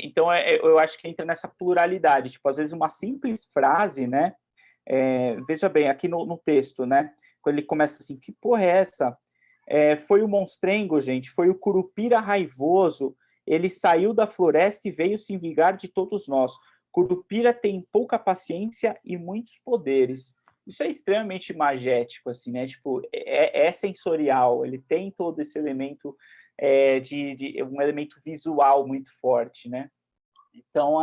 Então, eu acho que entra nessa pluralidade. Tipo, às vezes uma simples frase, né? Veja bem, aqui no texto, né? Quando ele começa assim, que porra é essa? Foi o monstrengo, gente, foi o curupira raivoso, ele saiu da floresta e veio se vingar de todos nós. Curupira tem pouca paciência e muitos poderes. Isso é extremamente magético, assim, né? Tipo, é sensorial, ele tem todo esse elemento de um elemento visual muito forte, né? Então,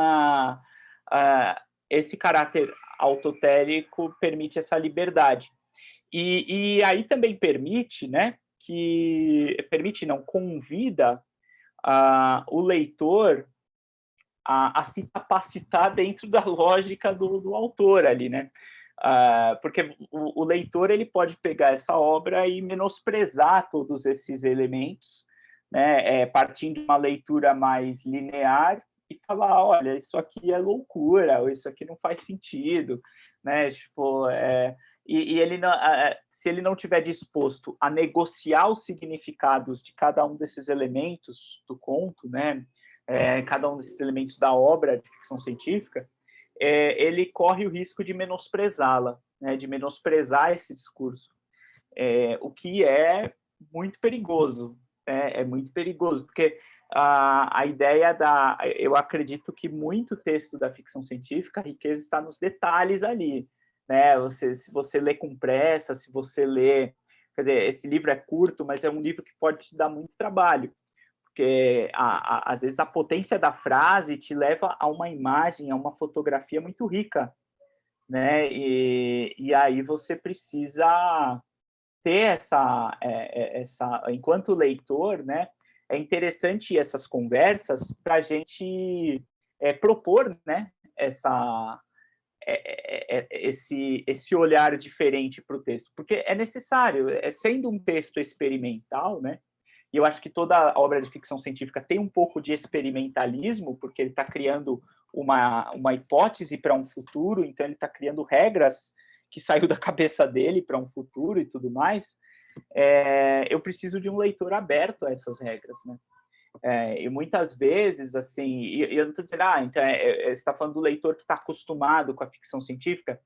esse caráter autotélico permite essa liberdade. E aí também permite, né? Permite, não, convida o leitor a se capacitar dentro da lógica do autor ali, né? Porque o leitor ele pode pegar essa obra e menosprezar todos esses elementos, né? Partindo de uma leitura mais linear e falar, olha, isso aqui é loucura, ou isso aqui não faz sentido, né? Tipo, e ele não, se ele não tiver disposto a negociar os significados de cada um desses elementos do conto, né? Cada um desses elementos da obra de ficção científica, ele corre o risco de menosprezá-la, né? De menosprezar esse discurso, o que é muito perigoso, é muito perigoso, porque a ideia eu acredito que muito texto da ficção científica, a riqueza está nos detalhes ali, né? Se você lê com pressa, se você lê, quer dizer, esse livro é curto, mas é um livro que pode te dar muito trabalho, porque às vezes a potência da frase te leva a uma imagem, a uma fotografia muito rica, né? E aí você precisa ter enquanto leitor, né? É interessante essas conversas para a gente propor, né? Esse olhar diferente para o texto, porque é necessário, sendo um texto experimental, né? E eu acho que toda obra de ficção científica tem um pouco de experimentalismo, porque ele está criando uma hipótese para um futuro, então ele está criando regras que saiu da cabeça dele para um futuro e tudo mais. Eu preciso de um leitor aberto a essas regras, né? E muitas vezes, assim, e eu não estou dizendo, então você está falando do leitor que está acostumado com a ficção científica.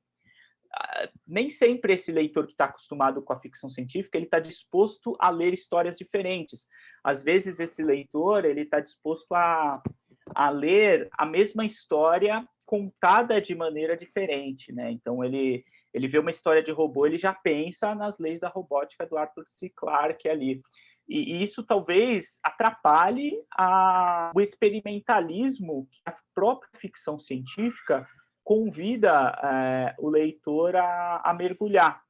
Nem sempre esse leitor que está acostumado com a ficção científica ele está disposto a ler histórias diferentes. Às vezes esse leitor ele está disposto a ler a mesma história contada de maneira diferente, né? Então ele vê uma história de robô, ele já pensa nas leis da robótica do Arthur C. Clarke ali. E isso talvez atrapalhe o experimentalismo que a própria ficção científica convida o leitor a mergulhar,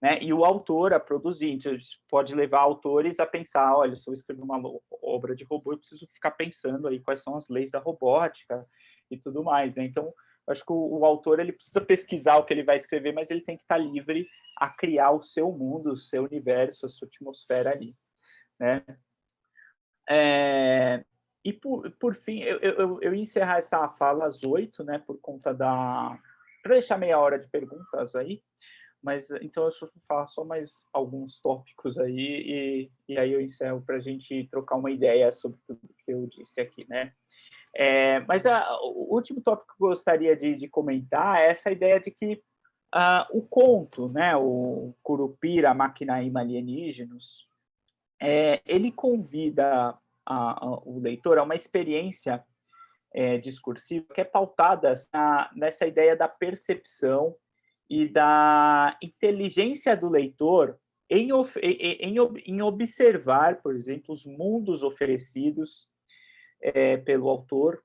né? E o autor a produzir. Então, isso pode levar autores a pensar, olha, se eu escrever uma obra de robô, eu preciso ficar pensando aí quais são as leis da robótica e tudo mais, né? Então, eu acho que o autor ele precisa pesquisar o que ele vai escrever, mas ele tem que estar livre a criar o seu mundo, o seu universo, a sua atmosfera ali, né? E por fim, eu ia encerrar essa fala às 8, né, por conta para deixar meia hora de perguntas aí, mas então eu vou falar só mais alguns tópicos aí e aí eu encerro para a gente trocar uma ideia sobre tudo que eu disse aqui, né? Mas o último tópico que eu gostaria de comentar é essa ideia de que o conto, né, o Curupira, Maquinaíma Alienígenos, ele convida o leitor a uma experiência discursiva que é pautada nessa ideia da percepção e da inteligência do leitor em observar, por exemplo, os mundos oferecidos pelo autor,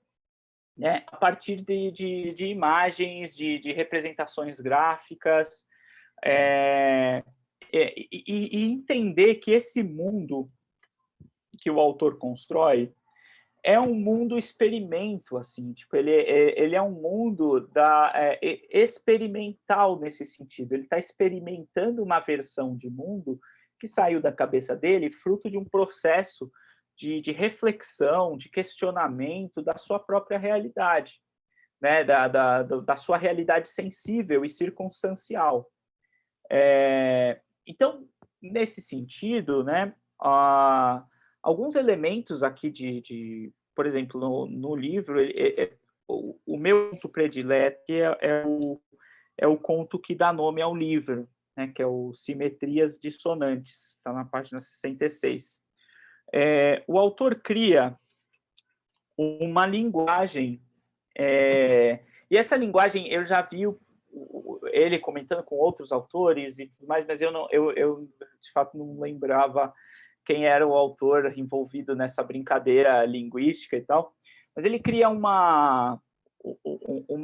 né, a partir de imagens, de representações gráficas, e entender que esse mundo que o autor constrói é um mundo experimento, assim, tipo, ele é um mundo experimental nesse sentido. Ele está experimentando uma versão de mundo que saiu da cabeça dele fruto de um processo de reflexão, de questionamento da sua própria realidade, né? Da sua realidade sensível e circunstancial. Então, nesse sentido, né, alguns elementos aqui por exemplo, no livro, o meu conto predileto é o conto que dá nome ao livro, né, que é o Simetrias Dissonantes, está na página 66. O autor cria uma linguagem, e essa linguagem eu já vi ele comentando com outros autores e tudo mais, mas eu de fato não lembrava quem era o autor envolvido nessa brincadeira linguística e tal, mas ele cria uma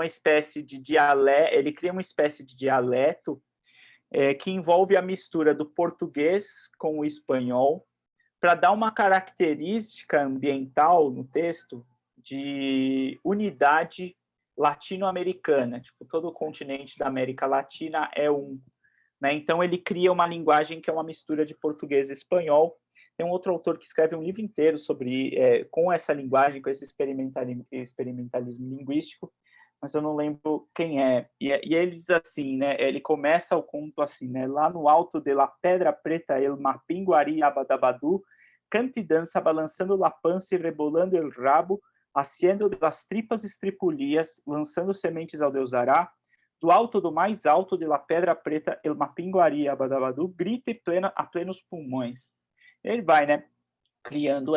espécie de dialeto que envolve a mistura do português com o espanhol para dar uma característica ambiental no texto de unidade latino-americana, tipo, todo o continente da América Latina é um, né? Então ele cria uma linguagem que é uma mistura de português e espanhol. Tem um outro autor que escreve um livro inteiro sobre com essa linguagem, com esse experimentalismo linguístico, mas eu não lembro quem é. E ele diz assim, né? Ele começa o conto assim, né? Lá no alto de la Pedra Preta, el Mapinguari Abadabadu, canta e dança, balançando la pança e rebolando el rabo, haciendo de las tripas estripulias, lançando sementes ao Deus Ará, do alto do mais alto de la Pedra Preta, el Mapinguari Abadabadu, grita a plenos pulmões. Ele vai, né? Criando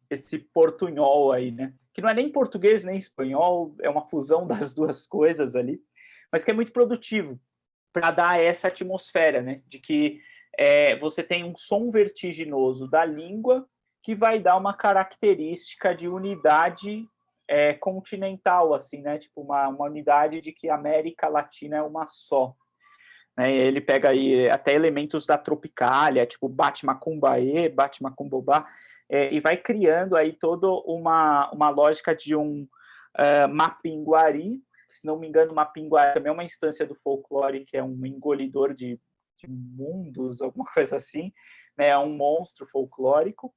esse portunhol aí, né? Que não é nem português nem espanhol, é uma fusão das duas coisas ali, mas que é muito produtivo para dar essa atmosfera, né? De que você tem um som vertiginoso da língua que vai dar uma característica de unidade continental, assim, né? Tipo uma unidade de que a América Latina é uma só. Né? Ele pega aí até elementos da Tropicália, tipo Bate-Macumbaê, Bate-Macumbobá, e vai criando aí toda uma lógica de um Mapinguari. Se não me engano, Mapinguari também é uma instância do folclore, que é um engolidor de mundos, alguma coisa assim, né? É um monstro folclórico.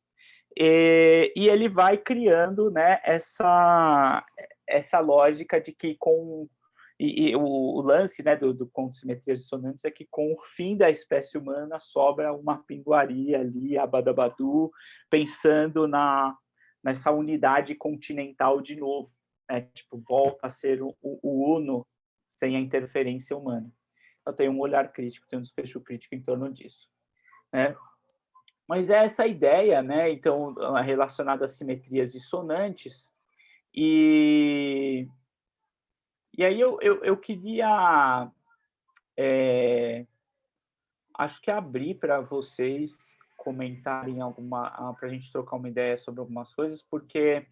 E ele vai criando, né, essa lógica de que o lance, né, do conto Simetrias Dissonantes é que com o fim da espécie humana sobra uma pinguaria ali, Abadabadu, pensando nessa unidade continental de novo, né? Tipo, volta a ser o uno sem a interferência humana. Eu tenho um olhar crítico, tenho um desfecho crítico em torno disso, né? Mas é essa ideia, né? Então, relacionada a simetrias dissonantes. E aí eu queria, acho que abrir para vocês comentarem para a gente trocar uma ideia sobre algumas coisas, porque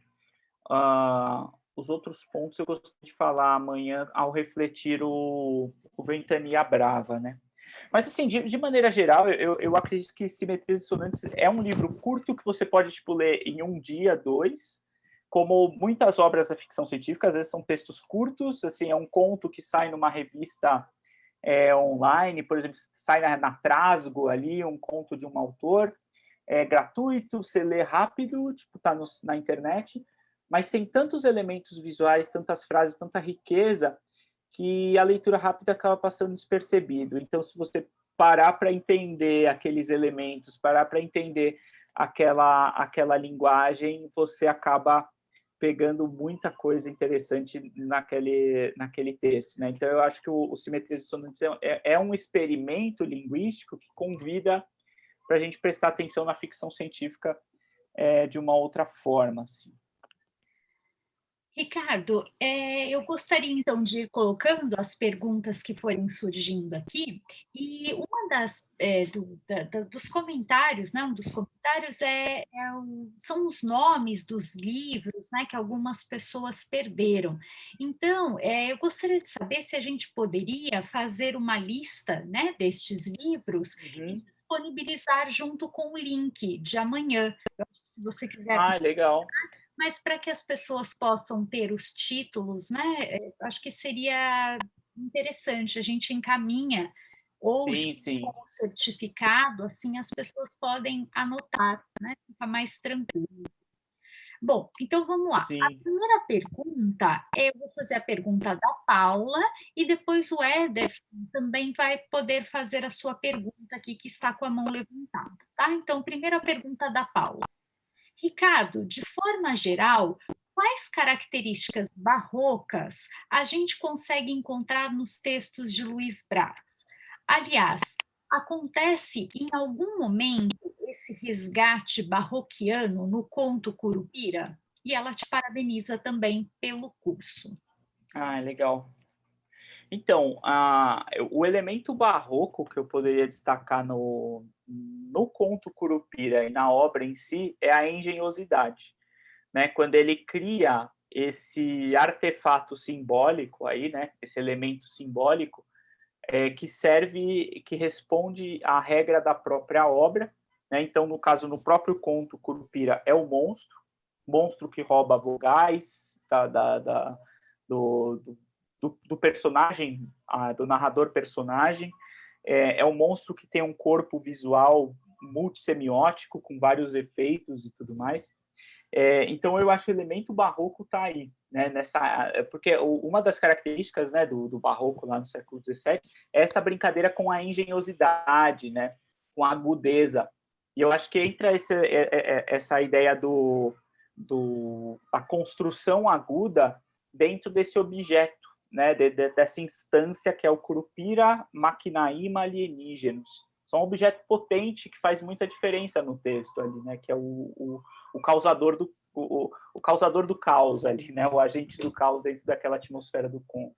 os outros pontos eu gostaria de falar amanhã ao refletir o Ventania Brava, né? Mas, assim, de maneira geral, eu acredito que Simetrias Dissonantes é um livro curto que você pode, tipo, ler em um dia, 2, como muitas obras da ficção científica, às vezes são textos curtos, assim, é um conto que sai numa revista online, por exemplo, sai na Trasgo ali, um conto de um autor, é gratuito, você lê rápido, tipo, tá na internet, mas tem tantos elementos visuais, tantas frases, tanta riqueza, que a leitura rápida acaba passando despercebido. Então, se você parar para entender aqueles elementos, parar para entender aquela linguagem, você acaba pegando muita coisa interessante naquele texto, né? Então, eu acho que o Simetrias Dissonantes é um experimento linguístico que convida para a gente prestar atenção na ficção científica de uma outra forma, assim. Ricardo, eu gostaria então de ir colocando as perguntas que forem surgindo aqui, e uma dos comentários, né, um dos comentários são os nomes dos livros, né, que algumas pessoas perderam. Então, eu gostaria de saber se a gente poderia fazer uma lista, né, destes livros e disponibilizar junto com o link de amanhã. Se você quiser. Legal. Mas para que as pessoas possam ter os títulos, né? Acho que seria interessante, a gente encaminha ou Sim, sim. com o certificado, assim as pessoas podem anotar, né? Fica mais tranquilo. Bom, então vamos lá. A Sim. primeira pergunta, eu vou fazer a pergunta da Paula e depois o Ederson também vai poder fazer a sua pergunta aqui, que está com a mão levantada, tá? Então, primeira pergunta da Paula. Ricardo, de forma geral, quais características barrocas a gente consegue encontrar nos textos de Luiz Braz? Aliás, acontece em algum momento esse resgate barroquiano no conto Curupira? E ela te parabeniza também pelo curso. Ah, legal. Então, o elemento barroco que eu poderia destacar no conto Curupira e na obra em si é a engenhosidade, né? Quando ele cria esse artefato simbólico aí, né? Esse elemento simbólico que serve, que responde à regra da própria obra, né? Então, no caso, no próprio conto Curupira é o monstro que rouba vogais do personagem, do narrador personagem. É um monstro que tem um corpo visual multissemiótico, com vários efeitos e tudo mais. Então, eu acho que o elemento barroco está aí, né, porque uma das características, né, do barroco lá no século XVII é essa brincadeira com a engenhosidade, né, com a agudeza. E eu acho que entra essa ideia da construção aguda dentro desse objeto, né, dessa instância que é o Curupira Maquinaíma Alienígenos. São um objeto potente que faz muita diferença no texto ali, né, que é o causador o causador do caos ali, né, o agente do caos dentro daquela atmosfera do conto.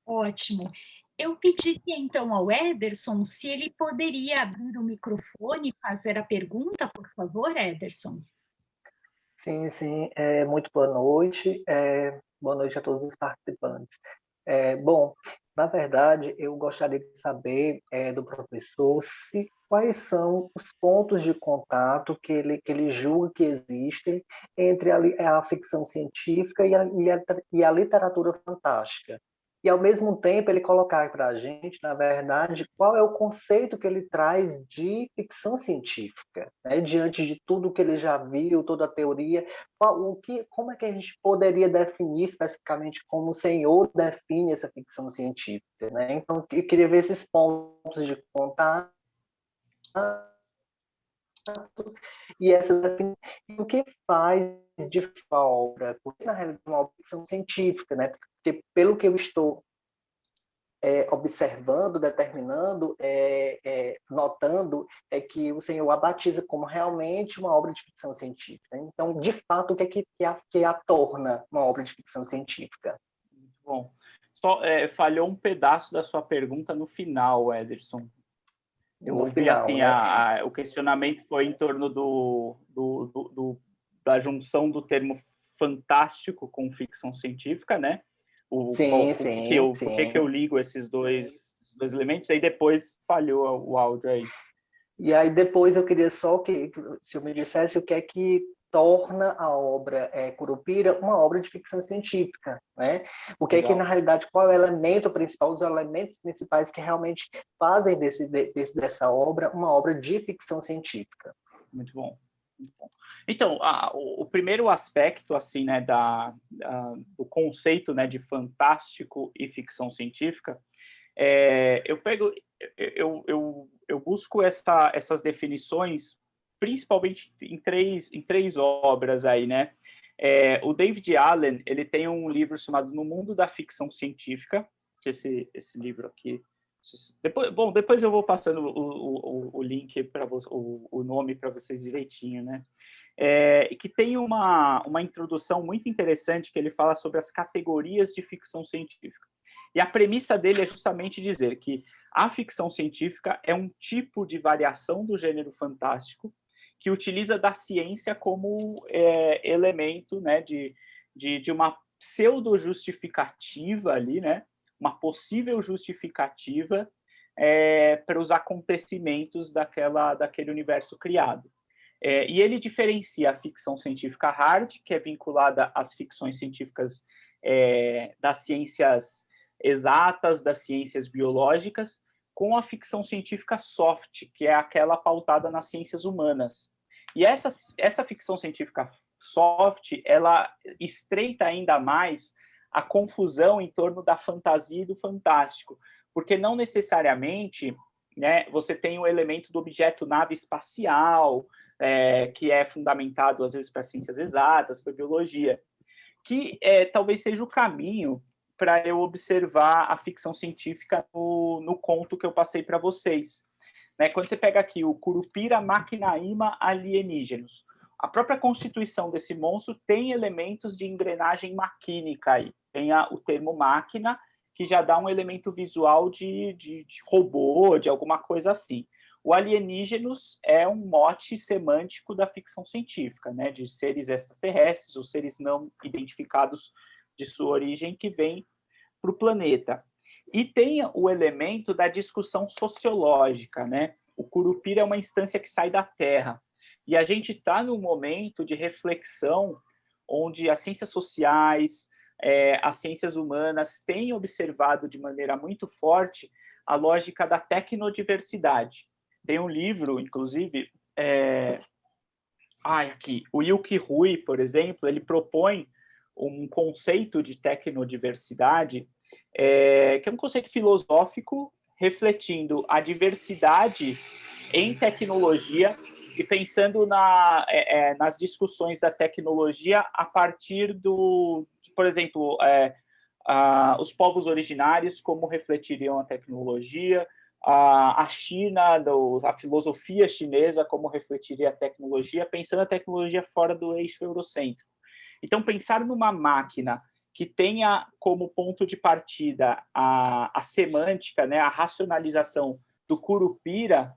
Ótimo. Eu pediria então ao Ederson se ele poderia abrir o microfone e fazer a pergunta, por favor, Ederson. Sim, sim. Muito boa noite. Boa noite a todos os participantes. Bom, na verdade, eu gostaria de saber do professor quais são os pontos de contato que ele julga que existem entre a ficção científica e a literatura fantástica. E, ao mesmo tempo, ele colocar para a gente, na verdade, qual é o conceito que ele traz de ficção científica, né? Diante de tudo que ele já viu, toda a teoria, como é que a gente poderia definir especificamente como o senhor define essa ficção científica, né? Então, eu queria ver esses pontos de contato e o que faz de obra, porque na realidade é uma ficção científica, né? Porque pelo que eu estou observando, determinando, notando, é que o Senhor a batiza como realmente uma obra de ficção científica. Então, de fato, o que a torna uma obra de ficção científica? Muito bom. Só falhou um pedaço da sua pergunta no final, Ederson. Eu No ouvi final, assim, né? o questionamento foi em torno da junção do termo fantástico com ficção científica, né? Sim, Por que eu ligo esses dois elementos? Aí depois falhou o áudio aí. E aí depois eu queria só que se eu me dissesse o que é que torna a obra Curupira uma obra de ficção científica, né? O que é que, na realidade, qual é o elemento principal, os elementos principais que realmente fazem dessa obra uma obra de ficção científica. Muito bom. Muito bom. Então, o primeiro aspecto, assim, né, do conceito, né, de fantástico e ficção científica, eu busco essas definições principalmente em três obras aí, né? O David Allen, ele tem um livro chamado No Mundo da Ficção Científica, que esse livro aqui. Depois eu vou passando o link para o nome para vocês direitinho, né? Que tem uma introdução muito interessante que ele fala sobre as categorias de ficção científica. E a premissa dele é justamente dizer que a ficção científica é um tipo de variação do gênero fantástico que utiliza da ciência como elemento, né, de uma pseudo-justificativa ali, né, uma possível justificativa para os acontecimentos daquele universo criado. E ele diferencia a ficção científica hard, que é vinculada às ficções científicas das ciências exatas, das ciências biológicas, com a ficção científica soft, que é aquela pautada nas ciências humanas. E essa ficção científica soft, ela estreita ainda mais a confusão em torno da fantasia e do fantástico, porque não necessariamente, né, você tem o elemento do objeto nave espacial, que é fundamentado às vezes para ciências exatas, para biologia, que talvez seja o caminho para eu observar a ficção científica no conto que eu passei para vocês. Né? Quando você pega aqui o Curupira Maquinaíma Alienígenos, a própria constituição desse monstro tem elementos de engrenagem maquínica aí. Tem o termo máquina, que já dá um elemento visual de robô, de alguma coisa assim. O alienígenos é um mote semântico da ficção científica, né, de seres extraterrestres ou seres não identificados de sua origem que vêm para o planeta. E tem o elemento da discussão sociológica, né? O Curupira é uma instância que sai da Terra. E a gente está num momento de reflexão onde as ciências sociais, as ciências humanas têm observado de maneira muito forte a lógica da tecnodiversidade. Tem um livro, inclusive, aqui, o Ilke Rui, por exemplo, ele propõe um conceito de tecnodiversidade, que é um conceito filosófico refletindo a diversidade em tecnologia e pensando nas discussões da tecnologia a partir por exemplo, os povos originários, como refletiriam a tecnologia, a China, a filosofia chinesa, como refletiria a tecnologia, pensando a tecnologia fora do eixo eurocêntrico. Então, pensar numa máquina que tenha como ponto de partida a semântica, né, a racionalização do Curupira,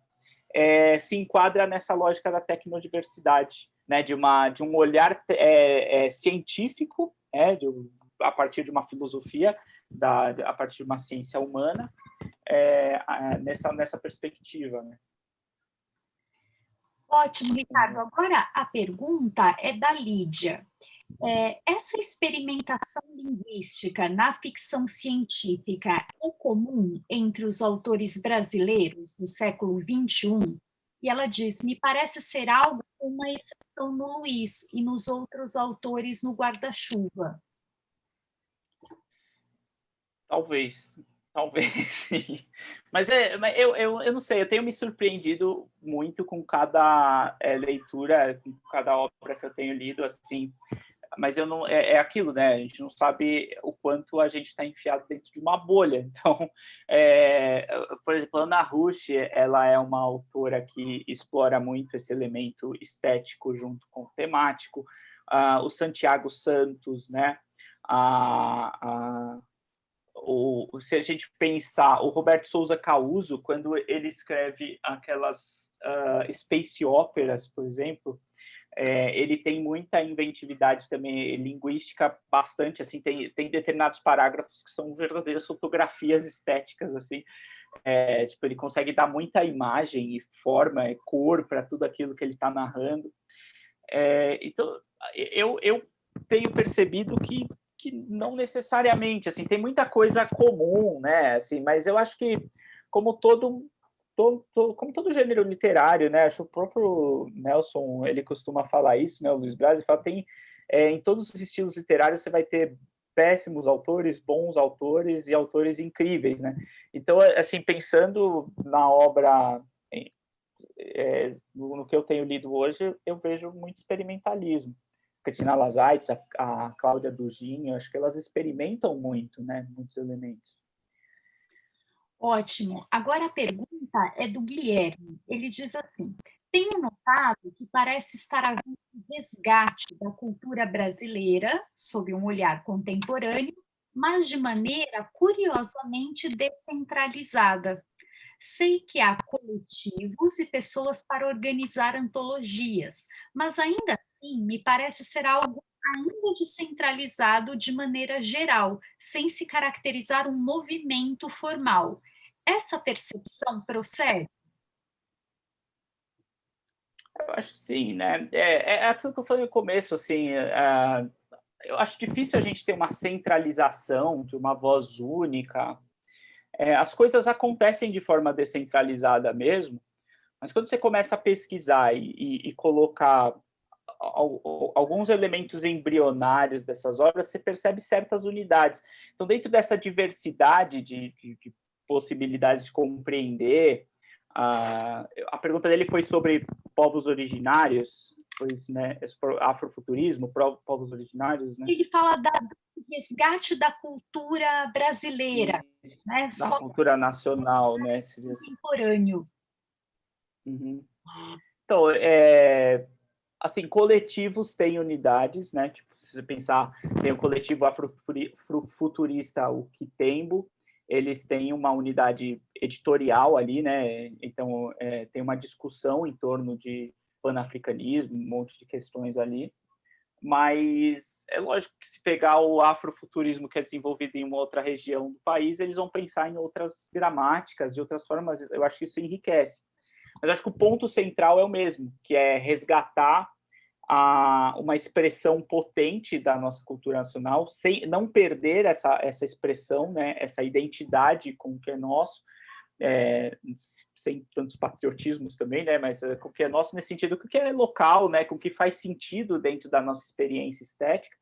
se enquadra nessa lógica da tecnodiversidade, né, de um olhar científico, a partir de uma filosofia, a partir de uma ciência humana, nessa perspectiva. Né? Ótimo, Ricardo. Agora a pergunta é da Lídia. Essa experimentação linguística na ficção científica é comum entre os autores brasileiros do século XXI? E ela diz, me parece ser algo uma exceção no Luiz e nos outros autores no guarda-chuva. Talvez sim. Mas eu não sei, eu tenho me surpreendido muito com cada leitura, com cada obra que eu tenho lido, assim, mas eu não é aquilo, né? A gente não sabe o quanto a gente está enfiado dentro de uma bolha. Então, por exemplo, Ana Rush, ela é uma autora que explora muito esse elemento estético junto com o temático. O Santiago Santos, né? Se a gente pensar, o Roberto Souza Causo, quando ele escreve aquelas space operas, por exemplo, ele tem muita inventividade também linguística, bastante, assim, tem determinados parágrafos que são verdadeiras fotografias estéticas, assim, tipo, ele consegue dar muita imagem e forma e cor para tudo aquilo que ele está narrando. Então, eu tenho percebido que não necessariamente, assim, tem muita coisa comum, né, assim, mas eu acho que como todo gênero literário, né, acho que o próprio Nelson, ele costuma falar isso, né, o Luiz Braz, ele fala, em todos os estilos literários você vai ter péssimos autores, bons autores e autores incríveis, né, então, assim, pensando na obra, no que eu tenho lido hoje, eu vejo muito experimentalismo. Cristina Lazaitz, a Cláudia Dugin, acho que elas experimentam muito, né, muitos elementos. Ótimo. Agora a pergunta é do Guilherme. Ele diz assim, tenho notado que parece estar havendo um resgate da cultura brasileira, sob um olhar contemporâneo, mas de maneira curiosamente descentralizada. Sei que há coletivos e pessoas para organizar antologias, mas ainda assim me parece ser algo ainda descentralizado de maneira geral, sem se caracterizar um movimento formal. Essa percepção procede? Eu acho que sim, né? É aquilo que eu falei no começo, assim, eu acho difícil a gente ter uma centralização, de uma voz única. As coisas acontecem de forma descentralizada mesmo, mas quando você começa a pesquisar e colocar alguns elementos embrionários dessas obras, você percebe certas unidades. Então, dentro dessa diversidade de possibilidades de compreender, a pergunta dele foi sobre povos originários, pois, né, afrofuturismo, povos originários, né? Ele fala do resgate da cultura brasileira, né? Da cultura nacional, né? Contemporâneo. Uhum. Então, assim, coletivos têm unidades, né? Tipo, se você pensar, tem o coletivo afrofuturista, o Quitembo, eles têm uma unidade editorial ali, né? Então, tem uma discussão em torno de panafricanismo, um monte de questões ali. Mas é lógico que se pegar o afrofuturismo que é desenvolvido em uma outra região do país, eles vão pensar em outras gramáticas, de outras formas. Eu acho que isso enriquece. Mas acho que o ponto central é o mesmo, que é resgatar uma expressão potente da nossa cultura nacional, sem não perder essa expressão, né, essa identidade com o que é nosso, sem tantos patriotismos também, né, mas com o que é nosso nesse sentido, com o que é local, né, com o que faz sentido dentro da nossa experiência estética,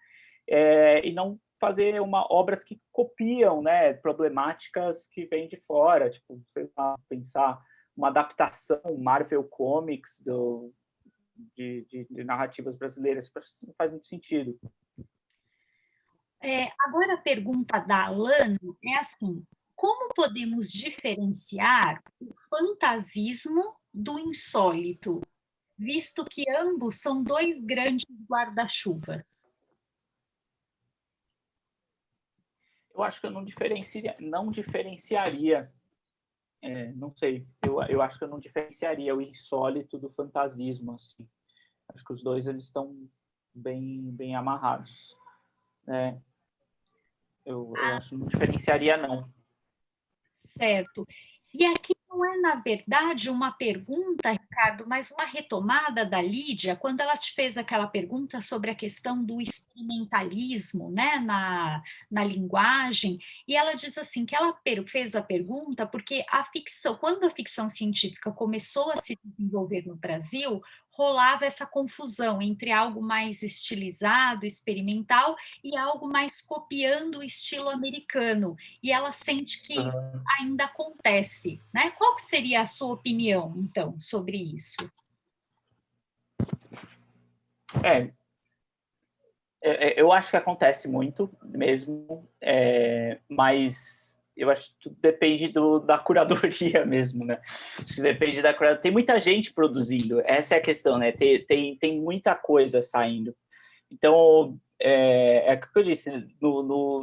e não fazer obras que copiam, né, problemáticas que vêm de fora, tipo, sei lá, pensar uma adaptação Marvel Comics de narrativas brasileiras, isso não faz muito sentido. Agora a pergunta da Alano é assim: como podemos diferenciar o fantasismo do insólito, visto que ambos são dois grandes guarda-chuvas? Eu acho que eu não diferenciaria. Não sei, eu acho que eu não diferenciaria o insólito do fantasismo, assim. Acho que os dois eles estão bem amarrados. Eu acho que não diferenciaria, não. Certo. E aqui não é, na verdade, uma pergunta, Ricardo, mas uma retomada da Lídia, quando ela te fez aquela pergunta sobre a questão do experimentalismo, né, na linguagem, e ela diz assim, que ela fez a pergunta porque a ficção, quando a ficção científica começou a se desenvolver no Brasil, rolava essa confusão entre algo mais estilizado, experimental, e algo mais copiando o estilo americano, e ela sente que isso ainda acontece, né? Qual que seria a sua opinião, então, sobre isso? Eu acho que acontece muito mesmo, mas eu acho que tudo depende da curadoria mesmo, né? Acho que depende da curadoria. Tem muita gente produzindo, essa é a questão, né? Tem muita coisa saindo. Então, o que eu disse,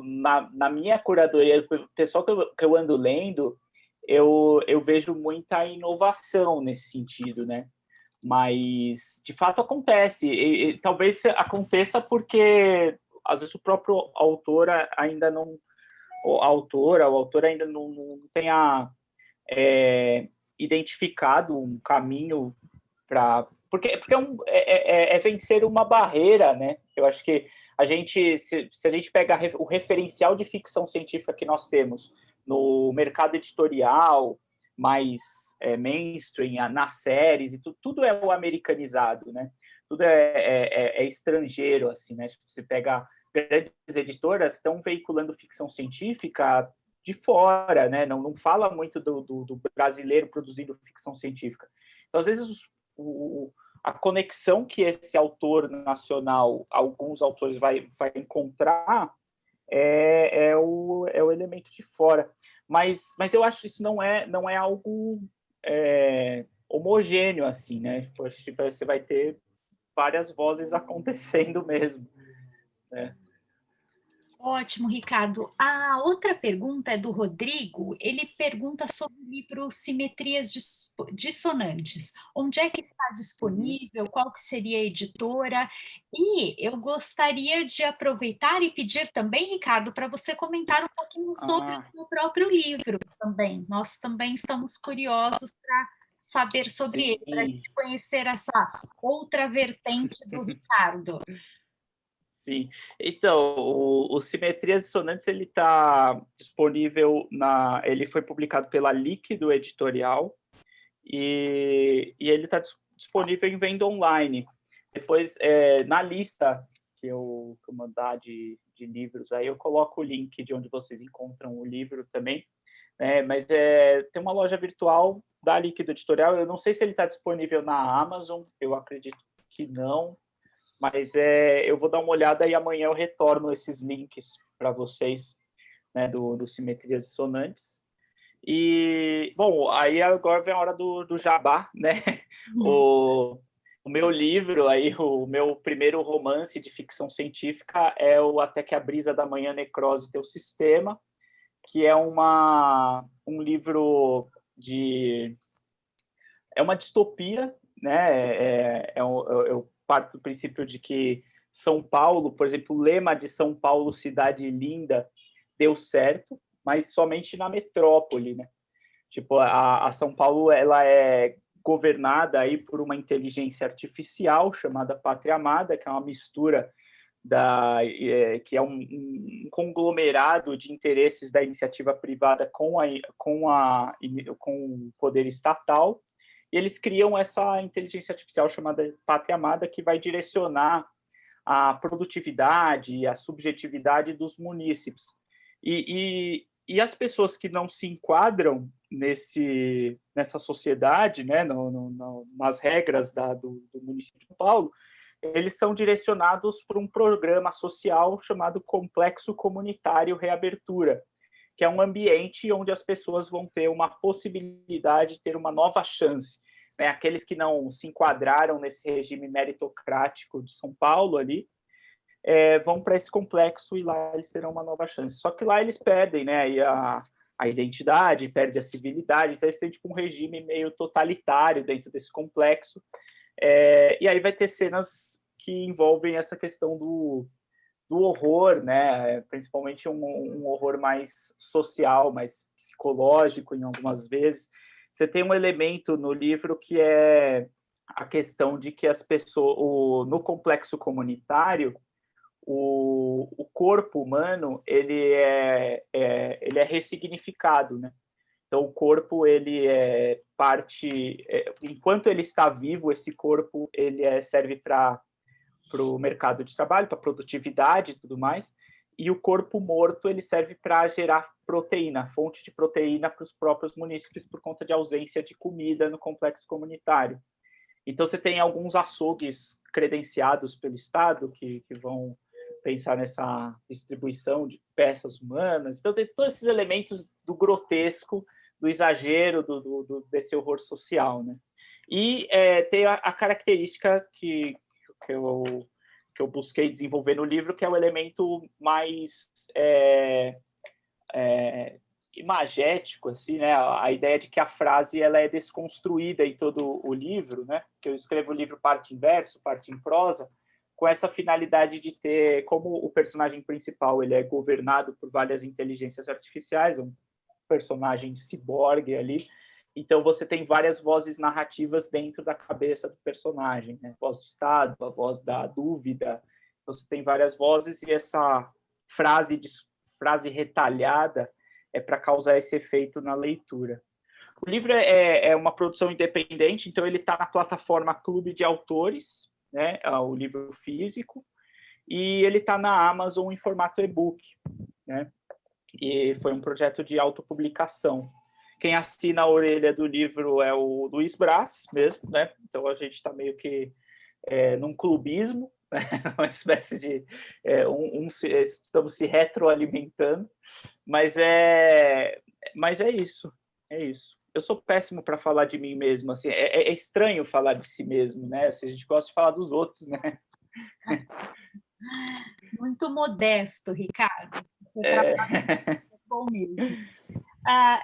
na minha curadoria, o pessoal que eu ando lendo, eu vejo muita inovação nesse sentido, né? Mas, de fato, acontece. E talvez aconteça porque, às vezes, o próprio autor ainda não... O autor ainda não tenha identificado um caminho para... Porque é vencer uma barreira, né? Eu acho que se a gente pega o referencial de ficção científica que nós temos no mercado editorial, mais mainstream, nas séries, e tudo é o americanizado, né? Tudo é estrangeiro, assim, né? Você pega grandes editoras estão veiculando ficção científica de fora, né? Não fala muito do brasileiro produzindo ficção científica. Então, às vezes, a conexão que esse autor nacional, alguns autores vai encontrar é o elemento de fora. Mas eu acho que isso não é algo homogêneo, assim, né? Tipo, acho que você vai ter várias vozes acontecendo mesmo, né? Ótimo, Ricardo. A outra pergunta é do Rodrigo. Ele pergunta sobre o livro Simetrias Dissonantes. Onde é que está disponível? Qual que seria a editora? E eu gostaria de aproveitar e pedir também, Ricardo, para você comentar um pouquinho sobre o próprio livro também. Nós também estamos curiosos para saber sobre ele, para a gente conhecer essa outra vertente do Ricardo. Sim. Então, o Simetrias Dissonantes, ele está disponível ele foi publicado pela Líquido Editorial e ele está disponível em venda online. Depois, na lista que eu mandar de livros, aí eu coloco o link de onde vocês encontram o livro também. Mas tem uma loja virtual da Líquido Editorial. Eu não sei se ele está disponível na Amazon, eu acredito que não, mas eu vou dar uma olhada e amanhã eu retorno esses links para vocês, né, do Simetrias Dissonantes. E, bom, aí agora vem a hora do jabá, né? O meu livro, aí, o meu primeiro romance de ficção científica é o Até que a Brisa da Manhã Necrose Teu Sistema, que é um livro é uma distopia, né? Eu parto do princípio de que São Paulo, por exemplo, o lema de São Paulo, cidade linda, deu certo, mas somente na metrópole, né? Tipo, a São Paulo, ela é governada aí por uma inteligência artificial chamada Pátria Amada, que é uma mistura que é um conglomerado de interesses da iniciativa privada com o poder estatal, e eles criam essa inteligência artificial chamada Pátria Amada, que vai direcionar a produtividade e a subjetividade dos munícipes. E as pessoas que não se enquadram nessa sociedade, né, nas regras do município de São Paulo, eles são direcionados para um programa social chamado Complexo Comunitário Reabertura, que é um ambiente onde as pessoas vão ter uma possibilidade de ter uma nova chance. Né? Aqueles que não se enquadraram nesse regime meritocrático de São Paulo ali, vão para esse complexo e lá eles terão uma nova chance. Só que lá eles perdem, né, aí a identidade, perde a civilidade, então eles têm tipo um regime meio totalitário dentro desse complexo. E aí vai ter cenas que envolvem essa questão do horror, né? Principalmente um horror mais social, mais psicológico em algumas vezes. Você tem um elemento no livro que é a questão de que as pessoas, no complexo comunitário, o corpo humano ele é ressignificado, né? Então, o corpo, ele é parte... enquanto ele está vivo, esse corpo ele serve para o mercado de trabalho, para produtividade e tudo mais, e o corpo morto ele serve para gerar proteína, fonte de proteína para os próprios munícipes por conta de ausência de comida no complexo comunitário. Então, você tem alguns açougues credenciados pelo Estado que vão pensar nessa distribuição de peças humanas. Então, tem todos esses elementos do grotesco, do exagero, desse horror social, né? E tem a característica que eu busquei desenvolver no livro, que é o elemento mais imagético, assim, né? A ideia de que a frase ela é desconstruída em todo o livro, né? Que eu escrevo o livro parte em verso, parte em prosa, com essa finalidade de ter, como o personagem principal ele é governado por várias inteligências artificiais, um personagem de ciborgue ali, então você tem várias vozes narrativas dentro da cabeça do personagem, né? A voz do Estado, a voz da dúvida, você tem várias vozes e essa frase retalhada é para causar esse efeito na leitura. O livro é uma produção independente, então ele está na plataforma Clube de Autores, né, o livro físico, e ele está na Amazon em formato e-book, né, e foi um projeto de autopublicação. Quem assina a orelha do livro é o Luiz Braz mesmo, né, então a gente está meio que num clubismo, né, uma espécie de... estamos se retroalimentando, mas é isso, é isso. Eu sou péssimo para falar de mim mesmo, assim, é estranho falar de si mesmo, né? Assim, a gente gosta de falar dos outros, né? Muito modesto, Ricardo. Bom mesmo.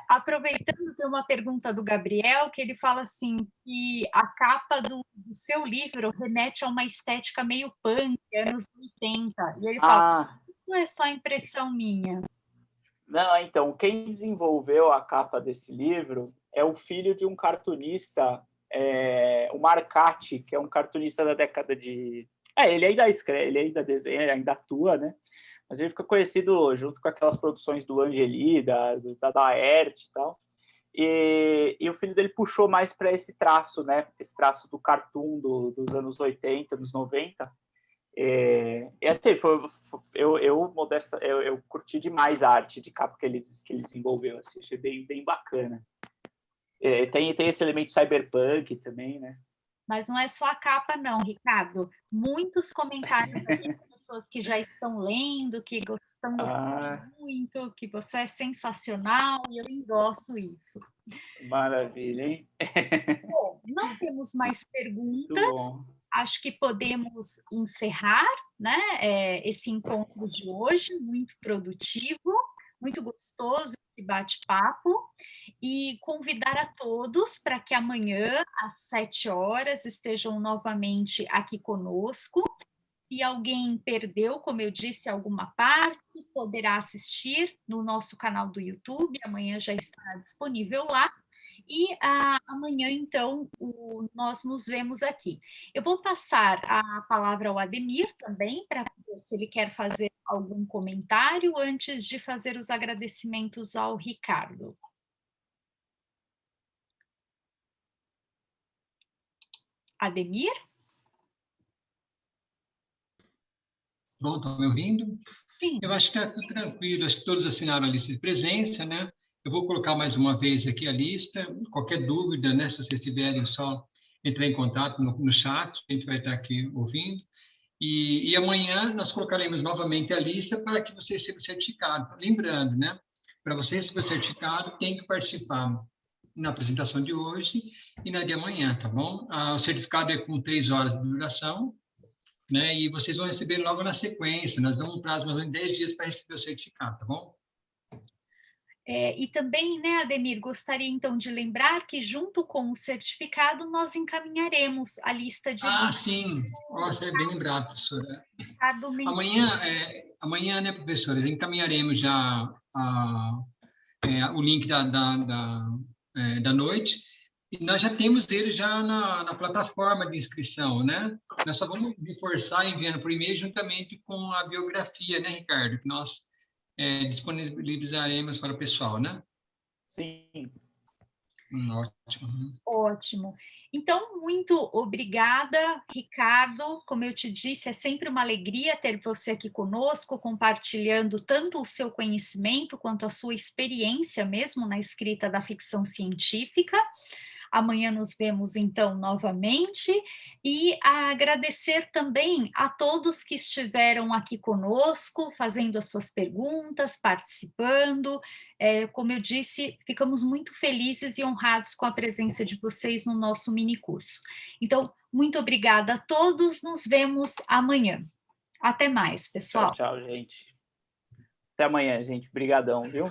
Aproveitando, tem uma pergunta do Gabriel, que ele fala assim, que a capa do seu livro remete a uma estética meio punk, anos 80. E ele fala, não é só impressão minha. Não, então, quem desenvolveu a capa desse livro é o filho de um cartunista, o Marcati, que é um cartunista da década de Ele ainda escreve, ele ainda desenha, ainda atua, né? Mas ele fica conhecido junto com aquelas produções do Angeli, da Laerte e tal. E o filho dele puxou mais para esse traço, né? Esse traço do cartoon dos anos 80, dos 90. E assim, eu curti demais a arte de capa que ele desenvolveu, assim, achei bem bacana. Tem esse elemento cyberpunk também, né? Mas não é só a capa, não, Ricardo. Muitos comentários aqui de pessoas que já estão lendo, que estão gostando muito, que você é sensacional, e eu endosso isso. Maravilha, hein? Bom, não temos mais perguntas. Muito bom. Acho que podemos encerrar, né, esse encontro de hoje, muito produtivo, muito gostoso esse bate-papo, e convidar a todos para que amanhã, às 7 horas, estejam novamente aqui conosco. Se alguém perdeu, como eu disse, alguma parte, poderá assistir no nosso canal do YouTube, amanhã já estará disponível lá. E amanhã, então, nós nos vemos aqui. Eu vou passar a palavra ao Ademir também, para ver se ele quer fazer algum comentário antes de fazer os agradecimentos ao Ricardo. Ademir? Bom, estão me ouvindo? Sim. Eu acho que está tudo tranquilo, acho que todos assinaram a lista de presença, né? Eu vou colocar mais uma vez aqui a lista. Qualquer dúvida, né? Se vocês tiverem, só entrar em contato no chat, a gente vai estar aqui ouvindo. E amanhã nós colocaremos novamente a lista para que vocês recebam o certificado. Lembrando, né? Para você receber o certificado, tem que participar na apresentação de hoje e na de amanhã, tá bom? O certificado é com 3 horas de duração, né? E vocês vão receber logo na sequência. Nós damos um prazo mais ou menos 10 dias para receber o certificado, tá bom? E também, né, Ademir, gostaria então de lembrar que junto com o certificado nós encaminharemos a lista de... Sim. Nossa, é bem lembrado, professora. Ricardo Amanhã, né, professora, encaminharemos já o link da noite, e nós já temos ele já na plataforma de inscrição, né? Nós só vamos reforçar enviando por e-mail juntamente com a biografia, né, Ricardo? Que nós disponibilizaremos para o pessoal, né? Sim. Ótimo. Ótimo. Então, muito obrigada, Ricardo. Como eu te disse, é sempre uma alegria ter você aqui conosco, compartilhando tanto o seu conhecimento quanto a sua experiência mesmo na escrita da ficção científica. Amanhã nos vemos, então, novamente, e agradecer também a todos que estiveram aqui conosco, fazendo as suas perguntas, participando. Como eu disse, ficamos muito felizes e honrados com a presença de vocês no nosso minicurso. Então, muito obrigada a todos, nos vemos amanhã. Até mais, pessoal. Tchau, gente. Até amanhã, gente. Obrigadão, viu?